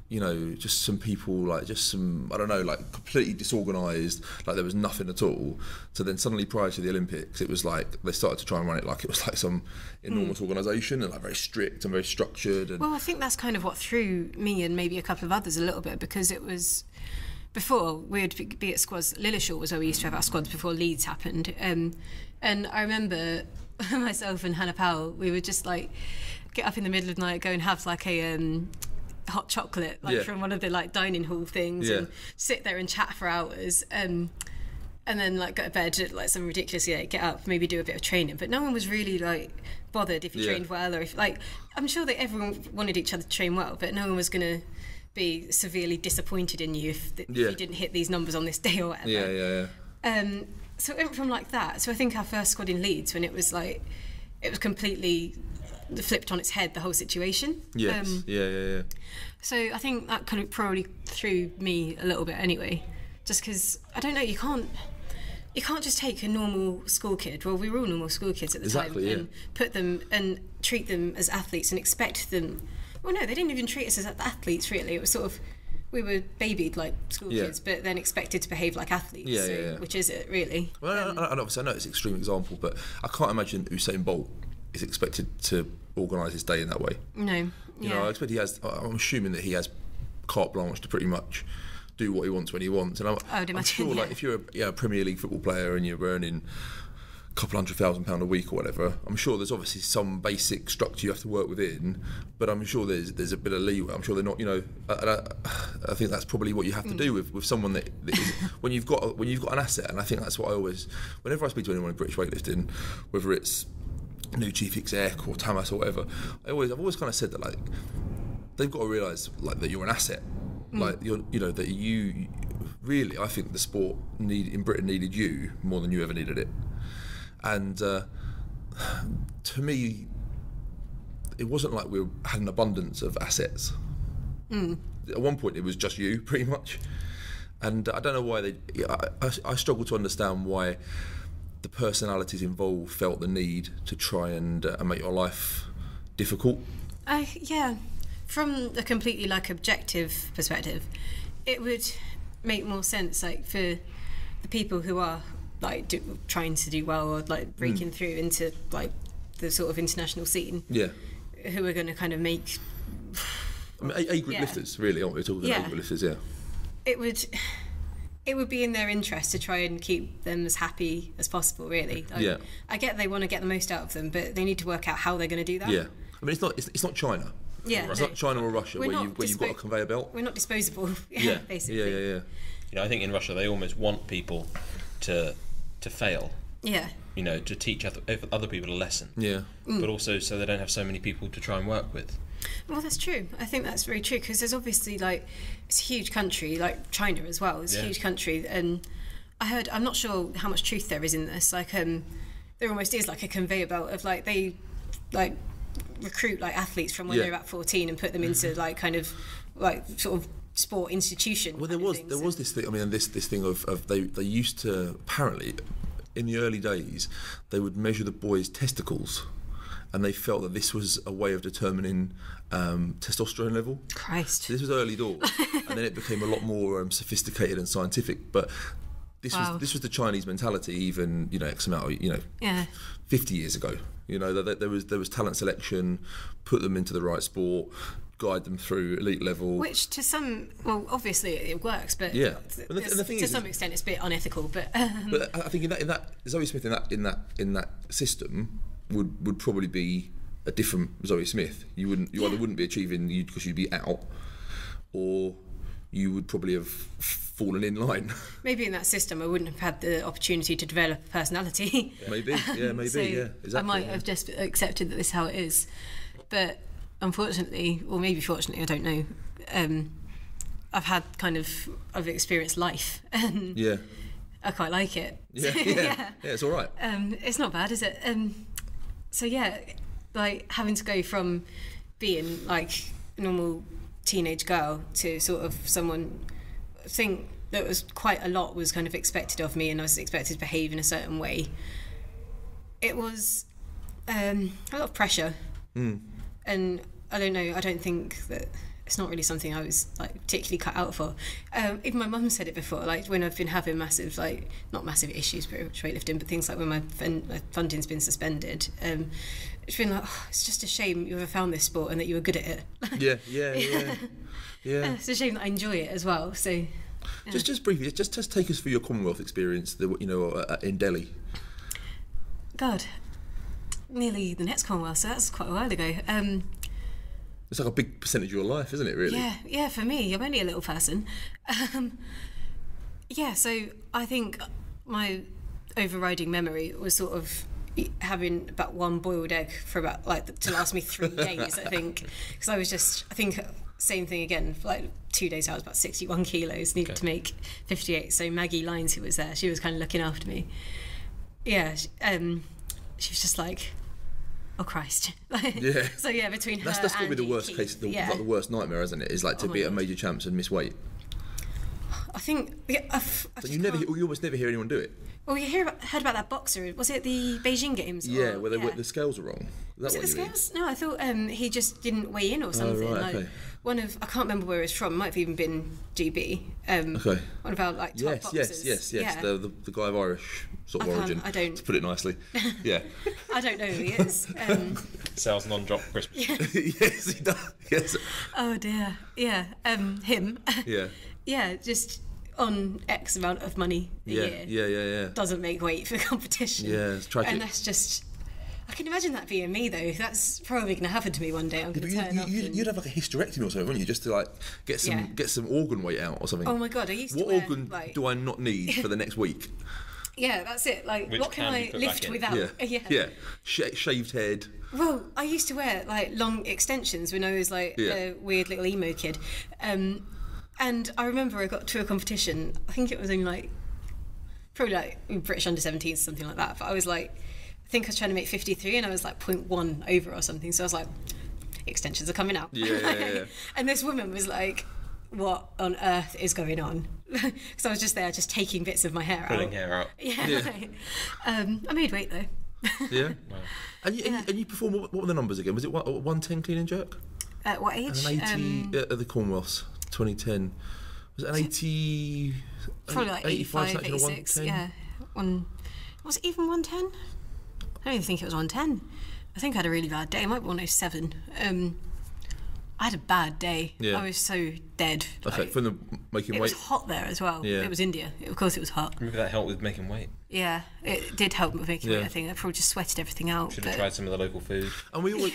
you know, just some people, like just some, I don't know, like completely disorganised, like there was nothing at all. So then suddenly prior to the Olympics, it was like they started to try and run it like it was like some enormous organisation and like very strict and very structured. And well, I think that's kind of what threw me and maybe a couple of others a little bit, because it was, before we would be at squads, Lilleshall was where we used to have our squads before Leeds happened. And I remember myself and Hannah Powell, we would just like get up in the middle of the night, go and have like a hot chocolate from one of the like dining hall things and sit there and chat for hours, and then like go to bed at like some ridiculous get up, maybe do a bit of training. But no one was really like bothered if you trained well, or if like, I'm sure that everyone wanted each other to train well, but no one was going to be severely disappointed in you if you didn't hit these numbers on this day or whatever. So it went from like that. So I think our first squad in Leeds, when it was like, it was completely flipped on its head, the whole situation. So I think that kind of probably threw me a little bit anyway, just because I don't know, you can't just take a normal school kid, well we were all normal school kids at the time, and put them and treat them as athletes and expect them, well no, they didn't even treat us as athletes really. It was sort of, we were babied like school kids, but then expected to behave like athletes. Which is it really? Well, and obviously I know it's an extreme example, but I can't imagine Usain Bolt is expected to organise his day in that way. No. You know, I expect he has, I'm assuming that he has carte blanche to pretty much do what he wants when he wants. And I'm sure like if you're a Premier League football player and you're earning a couple £100,000 a week or whatever, I'm sure there's obviously some basic structure you have to work within, but I'm sure there's a bit of leeway. I'm sure they're not, you know, I think that's probably what you have to do with someone that is, when you've got an asset. And I think that's what I always, whenever I speak to anyone in British weightlifting, whether it's new chief exec or Tamas or whatever, I've always kind of said that like they've got to realise like that you're an asset, like you know that you really, I think the sport in Britain needed you more than you ever needed it. And to me, it wasn't like we had an abundance of assets. At one point, it was just you, pretty much. And I don't know why I struggle to understand why the personalities involved felt the need to try and make your life difficult. From a completely like objective perspective, it would make more sense like for the people who are like trying to do well or like breaking through into like the sort of international scene, who are going to kind of make, I mean, A group lifters really, aren't we talking A group lifters? It would be in their interest to try and keep them as happy as possible, really. I get they want to get the most out of them, but they need to work out how they're going to do that. I mean, it's not China. It's not China or Russia where you've got a conveyor belt. We're not disposable. Basically. You know, I think in Russia they almost want people to fail. You know, to teach other people a lesson. But also so they don't have so many people to try and work with. Well, that's true. I think that's very true, because there's obviously like, it's a huge country, like China as well. It's a huge country, and I'm not sure how much truth there is in this. Like, there almost is like a conveyor belt of like they like recruit like athletes from when they're about 14 and put them into like kind of like sort of sport institution. Well, there was this thing. I mean, this thing of they used to, apparently in the early days they would measure the boys' testicles. And they felt that this was a way of determining testosterone level. Christ. So this was early doors, and then it became a lot more sophisticated and scientific. But this was the Chinese mentality, even X amount of 50 years ago. You know, that there was talent selection, put them into the right sport, guide them through elite level. Which to some, well, obviously it works, but yeah, and the thing to some extent it's a bit unethical. But I think in that Zoe Smith in that system would probably be a different Zoe Smith. You either wouldn't be achieving because you'd be out, or you would probably have fallen in line. Maybe in that system I wouldn't have had the opportunity to develop a personality. Maybe, so yeah, exactly. I might have just accepted that this is how it is. But unfortunately, or maybe fortunately, I don't know, I've experienced life, and I quite like it. Yeah, it's all right. It's not bad, is it? So yeah, like having to go from being like a normal teenage girl to sort of someone, I think that was quite a lot was kind of expected of me, and I was expected to behave in a certain way. It was a lot of pressure, and I don't know, I don't think that it's not really something I was like particularly cut out for. Even my mum said it before, like when I've been having massive, like not massive issues with weightlifting, but things like when my funding's been suspended, it's been like, oh, it's just a shame you ever found this sport and that you were good at it. Yeah. It's a shame that I enjoy it as well. So yeah. Just briefly, just take us through your Commonwealth experience, in Delhi. God, nearly the next Commonwealth, so that's quite a while ago. It's like a big percentage of your life, isn't it, really? Yeah, for me, I'm only a little person. So I think my overriding memory was sort of having about one boiled egg for about to last me 3 days, I think. Because I think same thing again, for like 2 days I was about 61 kilos, needed to make 58. So Maggie Lyons, who was there, she was kind of looking after me. Yeah, she was just like, oh Christ. So yeah, between her that's got to be the worst case, the worst nightmare, isn't it? Is like to be at major champs and miss weight. I think you almost never hear anyone do it. Well, you heard about that boxer. Was it the Beijing Games? Yeah, where the scales are wrong. Was it the scales? No, I thought he just didn't weigh in or something. Oh, right, okay. I can't remember where it was from. It might have even been GB. Okay. One of our top boxers. Yes. Yeah. The guy of Irish sort of origin. I don't. To put it nicely. Yeah. I don't know who he is. Sales non-drop Christmas. Yes, he does. Yes. Oh dear. Yeah. Him. Yeah. Yeah. Just on X amount of money a year. Yeah. Doesn't make weight for competition. Yeah, it's tragic. And that's just. I can imagine that being me though. That's probably going to happen to me one day. I'm going to turn up. You'd have like a hysterectomy or something, wouldn't you? Just to like get some organ weight out or something. Oh my god, I used to. What organ do I not need for the next week? Yeah, that's it. Like, which what can I lift without? Yeah. Shaved head. Well, I used to wear like long extensions when I was like a weird little emo kid, and I remember I got to a competition. I think it was only probably like British under 17s, something like that. But I was like, I think I was trying to make 53, and I was like 0.1 over or something. So I was like, extensions are coming out. Yeah. And this woman was like, what on earth is going on? Because I was just there, just taking bits of my hair out. Pulling hair out. Yeah. I made weight though. Yeah. Wow. And you performed, what were the numbers again? Was it 110 clean and jerk? At what age? And an 80 at the Commonwealths, 2010. Was it an 80? Probably like 85, 86. Yeah. Was it even 110? I don't even think it was 110. I think I had a really bad day. It might be 107. I had a bad day. Yeah. I was so dead. Okay, from the making weight. It was hot there as well. Yeah. It was India. Of course it was hot. Maybe that helped with making weight. Yeah, it did help with making weight, I think. I probably just sweated everything out. Should have tried some of the local food. And we always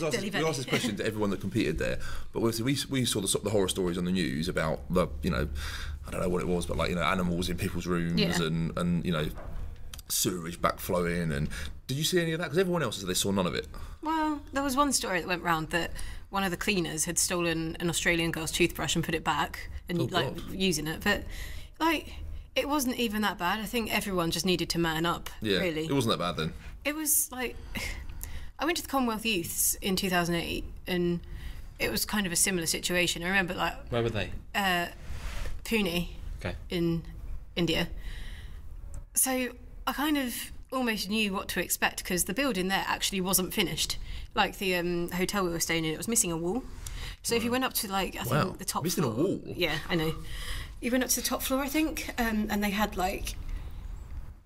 ask this question to everyone that competed there. But we saw the horror stories on the news about I don't know what it was, but animals in people's rooms and sewerage backflowing. And did you see any of that? Because everyone else said they saw none of it. Well, there was one story that went round that one of the cleaners had stolen an Australian girl's toothbrush and put it back and using it, but it wasn't even that bad. I think everyone just needed to man up. Really, it wasn't that bad then. It was I went to the Commonwealth Youths in 2008 and it was kind of a similar situation. I remember where were they? Pune, in India. So I kind of almost knew what to expect because the building there actually wasn't finished. Like the hotel we were staying in, it was missing a wall. So if you went up to I think the top missing floor, a wall. Yeah, I know. You went up to the top floor, I think, and they had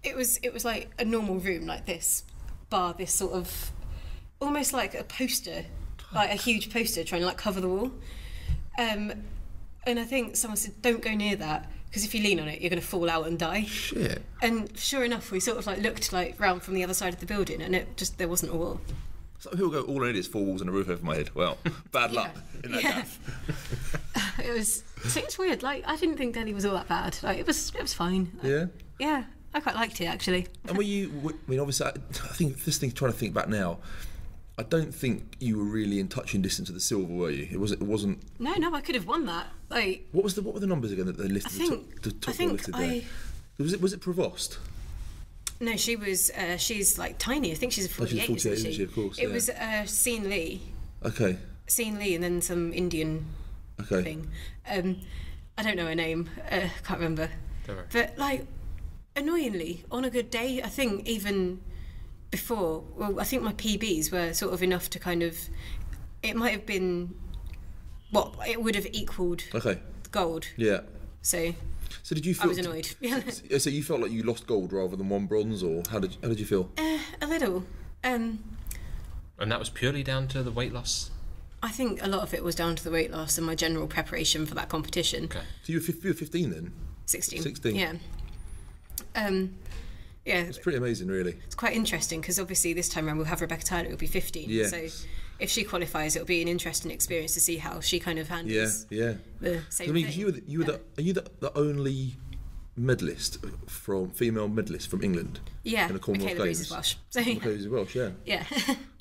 it was like a normal room like this, bar this sort of almost like a poster, like a huge poster trying to like cover the wall. And I think someone said, don't go near that, because if you lean on it, you're going to fall out and die. Shit. And sure enough, we sort of like looked like round from the other side of the building, and there wasn't a wall. Some people go, all I need is 4 walls and a roof over my head. Well, bad luck in that gaff. It's weird. Like, I didn't think Delhi was all that bad. Like, it was fine. Yeah. Yeah, I quite liked it actually. And obviously, I think this thing. Trying to think back now, I don't think you were really in touching distance of the silver, were you? It wasn't. No, I could have won that. Like, what were the numbers again that they listed? The top one listed there. Was it Provost? No, she was. She's like tiny. I think she's a 48. She's 48, isn't she? Of course. It was Seen Lee. Okay. Seen Lee, and then some Indian thing. I don't know her name. Can't remember. But like, annoyingly, on a good day, I think even before. Well, I think my PBs were sort of enough to kind of. It might have been. What it would have equalled. Okay. Gold. Yeah. So did you feel? I was annoyed. So you felt like you lost gold rather than 1 bronze, or how did you feel? A little. And that was purely down to the weight loss? I think a lot of it was down to the weight loss and my general preparation for that competition. Okay. So you were 15 then? 16. 16. Yeah. Yeah. It's pretty amazing, really. It's quite interesting because obviously this time around we'll have Rebecca Tyler, who'll be 15. Yes. So if she qualifies, it'll be an interesting experience to see how she kind of handles the same thing. Are you the only medalist female medalist from England? Yeah, in the Commonwealth Michaela Games. is Welsh. So, Michaela is Welsh, yeah. Yeah.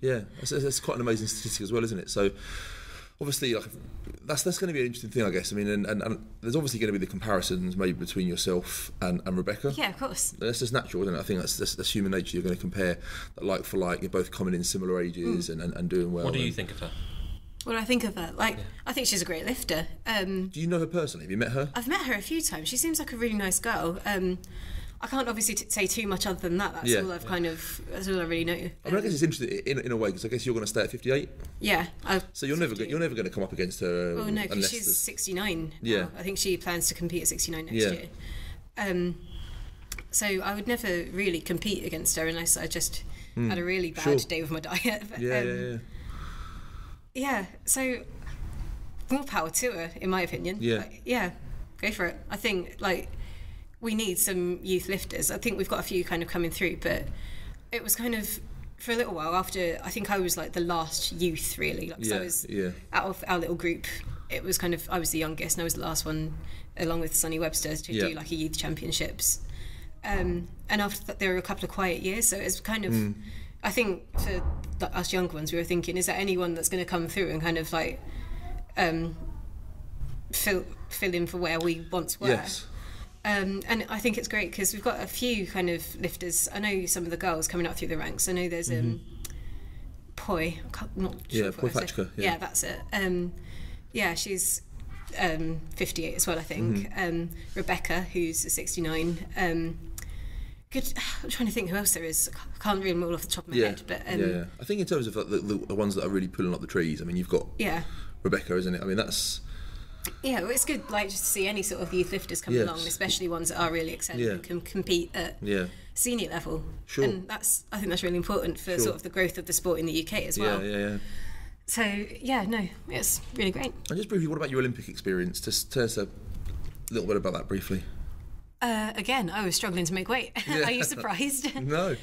Yeah, that's quite an amazing statistic as well, isn't it? So obviously, like, that's going to be an interesting thing, I guess. I mean, and there's obviously going to be the comparisons maybe between yourself and Rebecca. Yeah, of course. That's just natural, isn't it? I think that's human nature. You're going to compare like for like. You're both coming in similar ages and doing well. What do you think of her? What do I think of her? Like, I think she's a great lifter. Do you know her personally? Have you met her? I've met her a few times. She seems like a really nice girl. I can't obviously say too much other than that. That's all I've that's all I really know. I mean, I guess it's interesting in a way because I guess you're going to stay at 58. Yeah. So you're never going to come up against her. Well, no, because she's 69. Yeah. Now. I think she plans to compete at 69 next year. So I would never really compete against her unless I just had a really bad day with my diet. But, yeah. So more power to her, in my opinion. Yeah. Go for it. I think we need some youth lifters. I think we've got a few kind of coming through, but it was kind of for a little while after. I think I was like the last youth really. So I was out of our little group. It was kind of I was the youngest, and I was the last one, along with Sonny Webster, to do like a youth championships. And after that, there were a couple of quiet years, so it's kind of. I think for us younger ones, we were thinking, is there anyone that's going to come through and kind of like fill in for where we once were? Yes. And I think it's great because we've got a few kind of lifters. I know some of the girls coming up through the ranks. I know there's Poi. I'm not sure. Poi Patchka. Yeah, that's it. She's 58 as well, I think. Rebecca, who's 69. Good. I'm trying to think who else there is. I can't read them all off the top of my head. But I think in terms of the ones that are really pulling up the trees. I mean, you've got Rebecca, isn't it? I mean, that's. Yeah, well, it's good, like, just to see any sort of youth lifters come along, especially ones that are really excelling and can compete at senior level. Sure. And I think that's really important for sort of the growth of the sport in the UK as well. Yeah. So, it's really great. And just briefly, what about your Olympic experience? Just tell us a little bit about that briefly. Again, I was struggling to make weight. Are you surprised? No.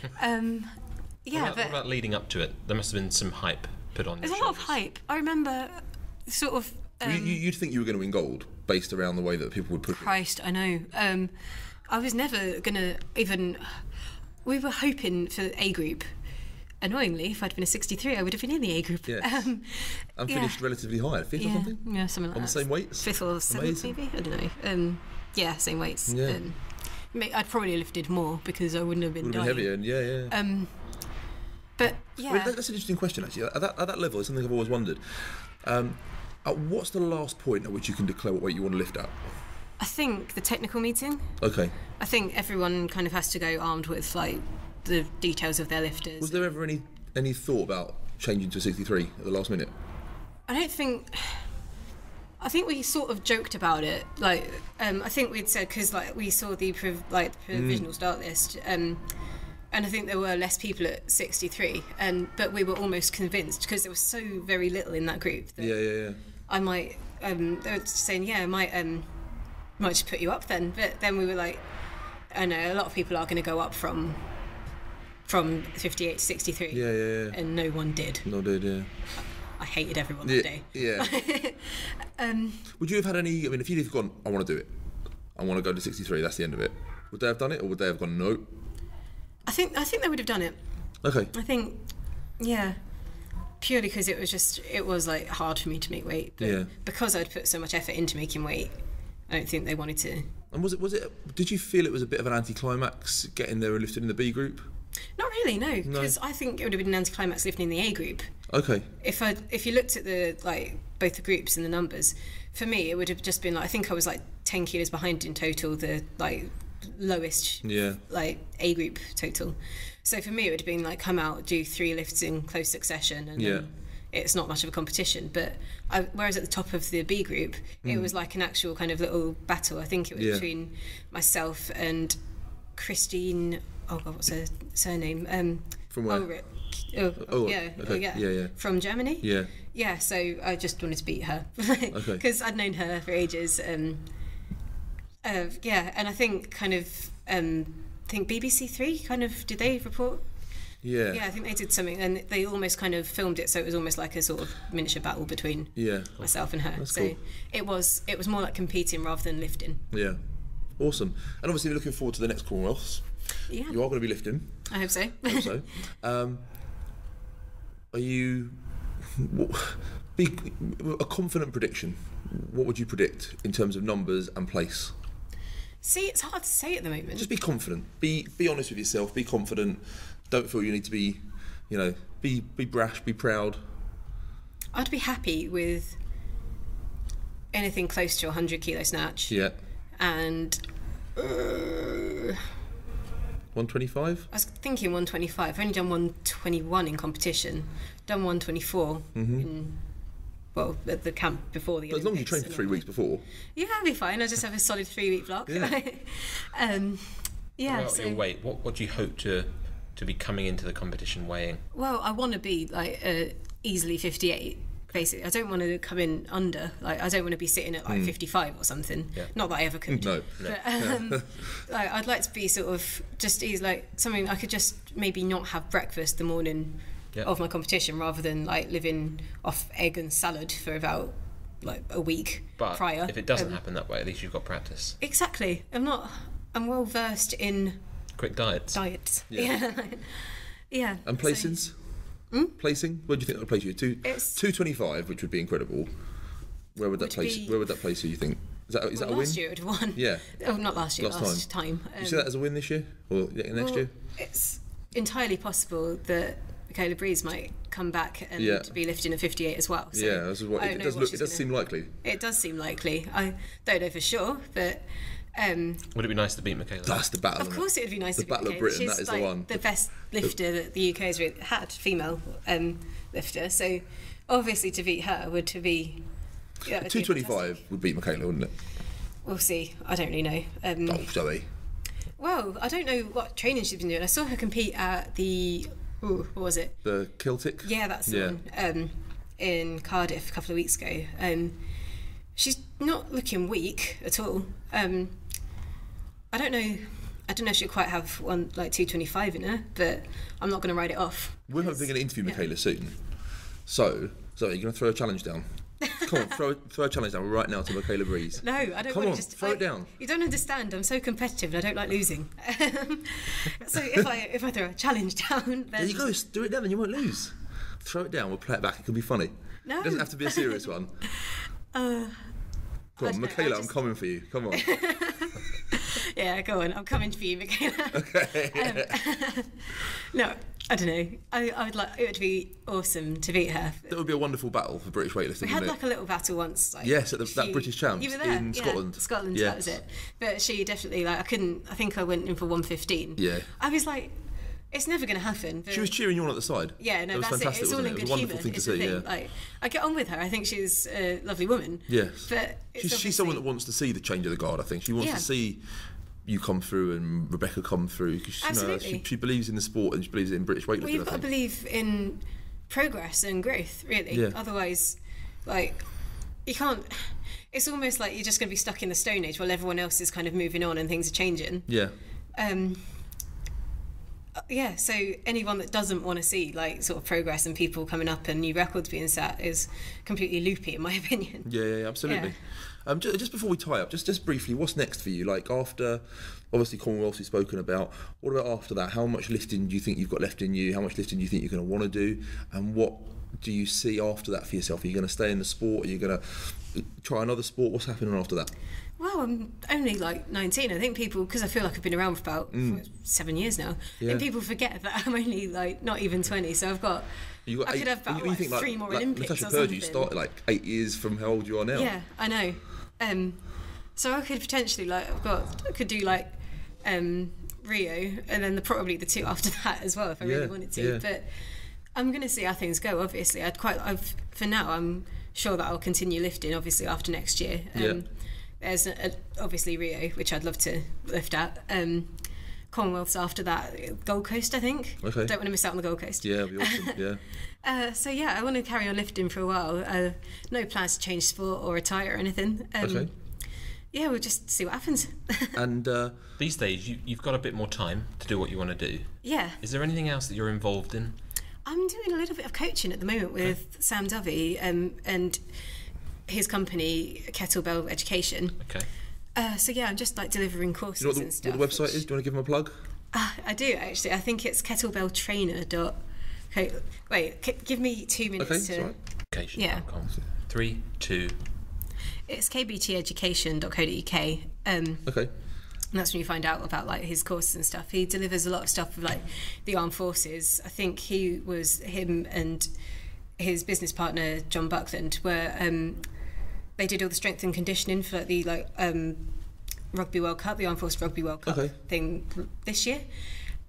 What about leading up to it? There must have been some hype put on. There's a lot of hype. I remember sort of. You'd think you were going to win gold based around the way that people would push it. Christ, I know. I was never going to even. We were hoping for A group. Annoyingly, if I'd been a 63, I would have been in the A group. Yes. And finished relatively high, 5th or something? Yeah, something like on that. On the same weights? 5th or 7th, maybe? I don't know. Same weights. Yeah. I'd probably lifted more because I wouldn't have been dying. Heavier, but yeah. I mean, that's an interesting question, actually. At that level, it's something I've always wondered. What's the last point at which you can declare what weight you want to lift at? I think the technical meeting. Okay. I think everyone kind of has to go armed with like the details of their lifters. Was there ever any thought about changing to 63 at the last minute? I think we sort of joked about it. Like, I think we'd said because like we saw the provisional start list. And I think there were less people at 63, but we were almost convinced, because there was so very little in that group, that I might, they were saying, I might just put you up then. But then we were like, I know a lot of people are going to go up from 58 to 63. And no one did. I hated everyone that day. Would you have had any, I mean, if you'd have gone, I want to do it, I want to go to 63, that's the end of it, would they have done it, or would they have gone, no? I think they would have done it. Okay. I think, purely because it was like hard for me to make weight. But because I'd put so much effort into making weight, I don't think they wanted to. And was it? Did you feel it was a bit of an anticlimax getting there and lifting in the B group? Not really, no. Because I think it would have been an anticlimax lifting in the A group. Okay. If you looked at both the groups and the numbers, for me it would have just been I think I was 10 kilos behind in total, the lowest A group total. So for me it would have been come out, do 3 lifts in close succession, and then it's not much of a competition. But whereas at the top of the B group it was like an actual kind of little battle. I think it was between myself and Christine, what's her surname, from where? From Germany. So I just wanted to beat her because I'd known her for ages. And I think think BBC Three did they report? I think they did something, and they almost kind of filmed it, so it was almost like a sort of miniature battle between myself and her. That's so cool. it was more like competing rather than lifting. Awesome. And obviously we're looking forward to the next Commonwealths. You are going to be lifting. I hope so. Are you a confident prediction? What would you predict in terms of numbers and place? See, it's hard to say at the moment. Just be confident. Be honest with yourself. Be confident. Don't feel you need to be, be brash. Be proud. I'd be happy with anything close to 100 kilo snatch. And 125? I was thinking 125. I've only done 121 in competition. Done 124 at the camp before the Olympics. As long as you train for 3 weeks before. I'll be fine. I'll just have a solid 3-week block. What about your weight? What do you hope to be coming into the competition weighing? Well, I want to be easily 58. Basically, I don't want to come in under. I don't want to be sitting at 55 or something. Not that I ever could. No. But I'd like to be sort of just something I could just maybe not have breakfast the morning of my competition, rather than living off egg and salad for about a week prior. If it doesn't happen that way, at least you've got practice. Exactly. I'm well versed in quick diets. Yeah. And placings? Placing? Where do you think that would place you? 225, which would be incredible. Where would that place you, you think? Is that a win? Last year it would have won. Oh, not last year, last time. Do you see that as a win this year? Or next year? It's entirely possible that Michaela Breeze might come back and be lifting at 58 as well. So it does seem likely. It does seem likely. I don't know for sure, but... would it be nice to beat Michaela? That's the battle. Of course it would be nice to beat Michaela. The Battle of Britain, She's that is the one. The best lifter that the UK has had, female lifter. So obviously to beat her would to be... 225 would beat Michaela, wouldn't it? We'll see. I don't really know. Zoe. Well, I don't know what training she's been doing. I saw her compete at the... what was it? The Celtic? Yeah, that's the one. In Cardiff a couple of weeks ago. She's not looking weak at all. I don't know if she'll quite have 225 in her, but I'm not going to write it off. We're hoping to interview Michaela soon. So, Zoe, you're going to throw a challenge down. Come on, throw a challenge down right now to Michaela Breeze. No, I don't want to just... throw it down. You don't understand, I'm so competitive and I don't like losing. So if I throw a challenge down, then... There you go, do it down and you won't lose. Throw it down, we'll play it back, it could be funny. No. It doesn't have to be a serious one. Come on, Michaela, I'm coming for you, come on. Yeah, go on, I'm coming for you, Michaela. Okay. No, I don't know. It would be awesome to beat her. That would be a wonderful battle for British weightlifting. We had a little battle once. Yes, at that British Champs in Scotland. Scotland, yes. That was it. But she definitely I think I went in for 115. Yeah. I was like, it's never going to happen. She was cheering you on at the side. Yeah, no, that's it. It's all in good humour. It was a wonderful thing to see. Yeah. I get on with her. I think she's a lovely woman. Yes. But she's someone that wants to see the change of the guard. I think she wants to see you come through and Rebecca come through, because she believes in the sport and she believes in British weightlifting. Well, you've got to believe in progress and growth, really. Yeah. Otherwise, like, you can't. It's almost like you're just going to be stuck in the Stone Age while everyone else is kind of moving on and things are changing. Yeah. Yeah, so anyone that doesn't want to see like sort of progress and people coming up and new records being set is completely loopy, in my opinion. Yeah, absolutely. Yeah. Just before we tie up, just briefly, what's next for you? Like, after, obviously, Commonwealth we've spoken about. What about after that? How much lifting do you think you've got left in you? How much lifting do you think you're going to want to do? And what do you see after that for yourself? Are you going to stay in the sport? Are you going to try another sport? What's happening after that? Well, I'm only like 19. I think people, because I feel like I've been around for about 7 years now, and people forget that I'm only like not even 20. So I've got, I could have about like 3 more Olympics Natasha or Purdy, something. you started like 8 years from how old you are now. Yeah, I know. So I could potentially I could do like Rio, and then probably the 2 after that as well if I really wanted to. Yeah. But I'm going to see how things go. Obviously, for now I'm sure that I'll continue lifting. Obviously after next year. There's obviously Rio, which I'd love to lift at. Commonwealths after that, Gold Coast, I think. Okay. Don't want to miss out on the Gold Coast. Yeah, it'd be awesome. Yeah. So yeah, I want to carry on lifting for a while. No plans to change sport or retire or anything. Okay. Yeah, we'll just see what happens. And these days, you've got a bit more time to do what you want to do. Yeah. Is there anything else that you're involved in? I'm doing a little bit of coaching at the moment with Sam Dovey and his company, Kettlebell Education. Okay. So yeah, I'm just like delivering courses do you know and stuff. what the website is? Do you want to give them a plug? I do actually. I think it's kettlebelltrainer. Wait, give me 2 minutes to. Right. Education.com. 3, 2. It's kbteducation.co.uk. Okay. And that's when you find out about like his courses and stuff. He delivers a lot of stuff with like the armed forces. I think him and his business partner John Buckland were they did all the strength and conditioning for the Rugby World Cup, the Armed Forces Rugby World Cup thing this year,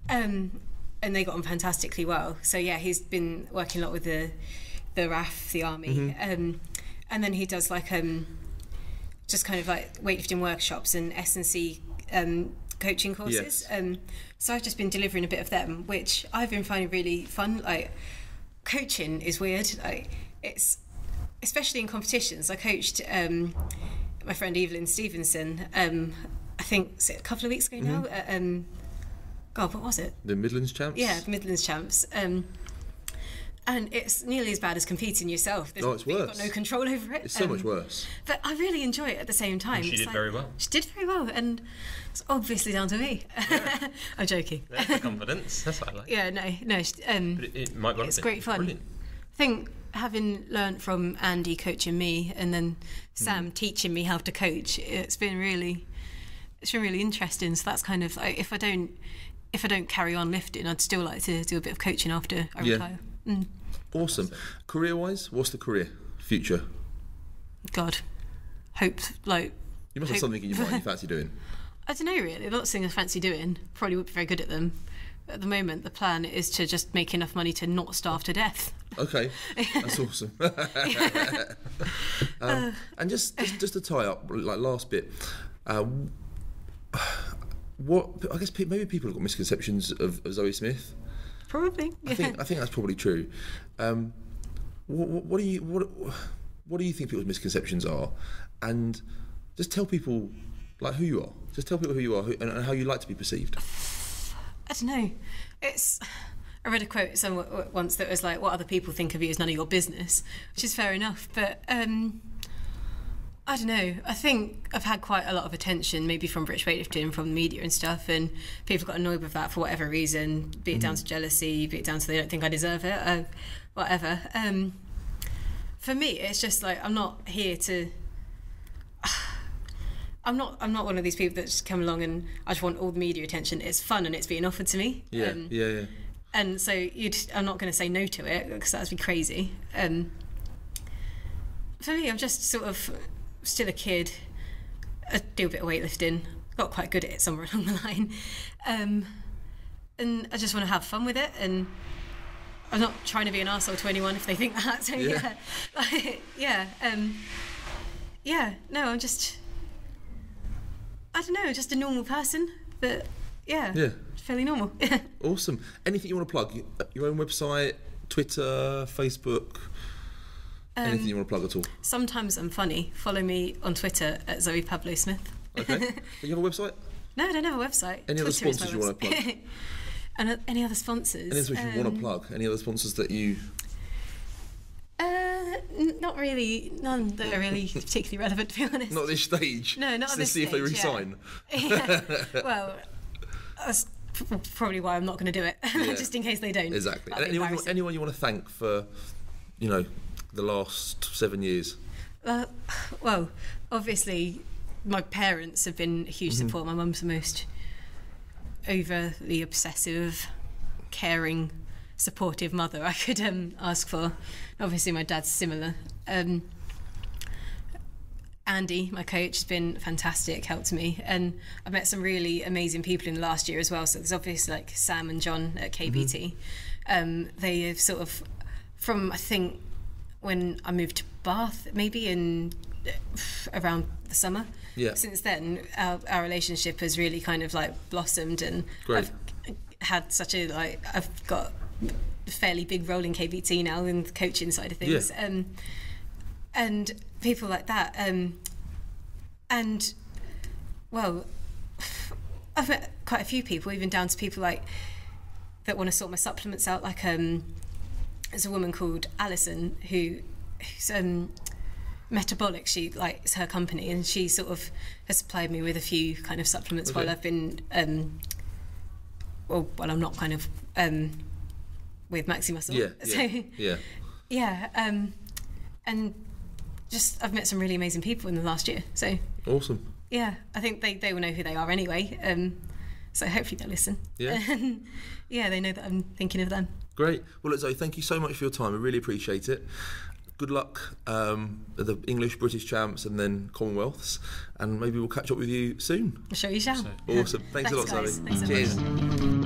and they got on fantastically well. So yeah, he's been working a lot with the RAF, the army, and then he does like just kind of like weightlifting workshops and S&C coaching courses. Yes. So I've just been delivering a bit of them, which I've been finding really fun. Like, coaching is weird. Like, it's especially in competitions. I coached my friend Evelyn Stevenson. I think a couple of weeks ago now. God, what was it? The Midlands Champs. Yeah, the Midlands Champs. And it's nearly as bad as competing yourself. No, it's worse. You've got no control over it. It's so much worse. But I really enjoy it at the same time. And she did very well. She did very well, and it's obviously down to me. Yeah. I'm joking. There's the confidence. That's what I like. Yeah, no. But it might well it's have been great fun. Brilliant. I think having learnt from Andy coaching me and then Sam teaching me how to coach, it's been really interesting. So that's kind of like, if I don't carry on lifting, I'd still like to do a bit of coaching after I retire. Awesome. Career-wise, what's the career future? God, hope like. You must have something in your mind you fancy doing. I don't know really. Lots of things I fancy doing. Probably would be very good at them. But at the moment, the plan is to just make enough money to not starve to death. Okay, that's awesome. And just to tie up, like last bit, what I guess maybe people have got misconceptions of Zoe Smith. Probably. I think that's probably true. What do you think people's misconceptions are? And just tell people like who you are. Just tell people who you are and how you like to be perceived. I don't know. I read a quote somewhere once that was like, "What other people think of you is none of your business," which is fair enough. But I don't know. I think I've had quite a lot of attention, maybe from British weightlifting, from the media and stuff, and people got annoyed with that for whatever reason, be it down to jealousy, be it down to they don't think I deserve it, whatever. For me, it's just like I'm not here to. I'm not one of these people that just come along and I just want all the media attention. It's fun and it's being offered to me. Yeah. And so I'm not going to say no to it because that'd be crazy. For me, I'm just sort of still a kid. I do a bit of weightlifting. Got quite good at it somewhere along the line. And I just want to have fun with it. And I'm not trying to be an arsehole to anyone if they think that. So no, I'm just... I don't know, just a normal person, but yeah, fairly normal. Awesome. Anything you want to plug? Your own website, Twitter, Facebook? Anything you want to plug at all? Sometimes I'm funny. Follow me on Twitter at Zoe Smith. Okay. Do you have a website? No, I don't have a website. Any other sponsors you want to plug? And any other sponsors? Any others you want to plug? Any other sponsors that you... Not really. None that are really particularly relevant, to be honest. Not at this stage? No, not at this stage. To see if they resign? Yeah. Well, that's probably why I'm not going to do it, just in case they don't. Exactly. And anyone you want to thank for, the last 7 years? Well, obviously, my parents have been a huge support. My mum's the most overly obsessive, caring, supportive mother I could ask for. Obviously my dad's similar. Andy, my coach, has been fantastic, helped me, and I've met some really amazing people in the last year as well. So there's obviously like Sam and John at KBT. They have sort of, from I think when I moved to Bath, maybe in around the summer. Yeah. Since then, our relationship has really kind of like blossomed, and Great. I've had such a I've got a fairly big role in KBT now in the coaching side of things, and people like that, and well, I've met quite a few people, even down to people like that want to sort my supplements out. Like there's a woman called Alison who's Metabolic. It's her company, and she sort of has supplied me with a few kind of supplements while I've been while I'm not kind of with Maxi Muscle. And just I've met some really amazing people in the last year. So awesome. Yeah, I think they will know who they are anyway. So hopefully they'll listen. Yeah. Yeah, they know that I'm thinking of them. Great. Well, look, Zoe, thank you so much for your time. I really appreciate it. Good luck at the English, British champs, and then Commonwealths, and maybe we'll catch up with you soon. I'm sure you shall. Awesome. Thanks a lot, guys. Zoe. Thanks so Cheers. much.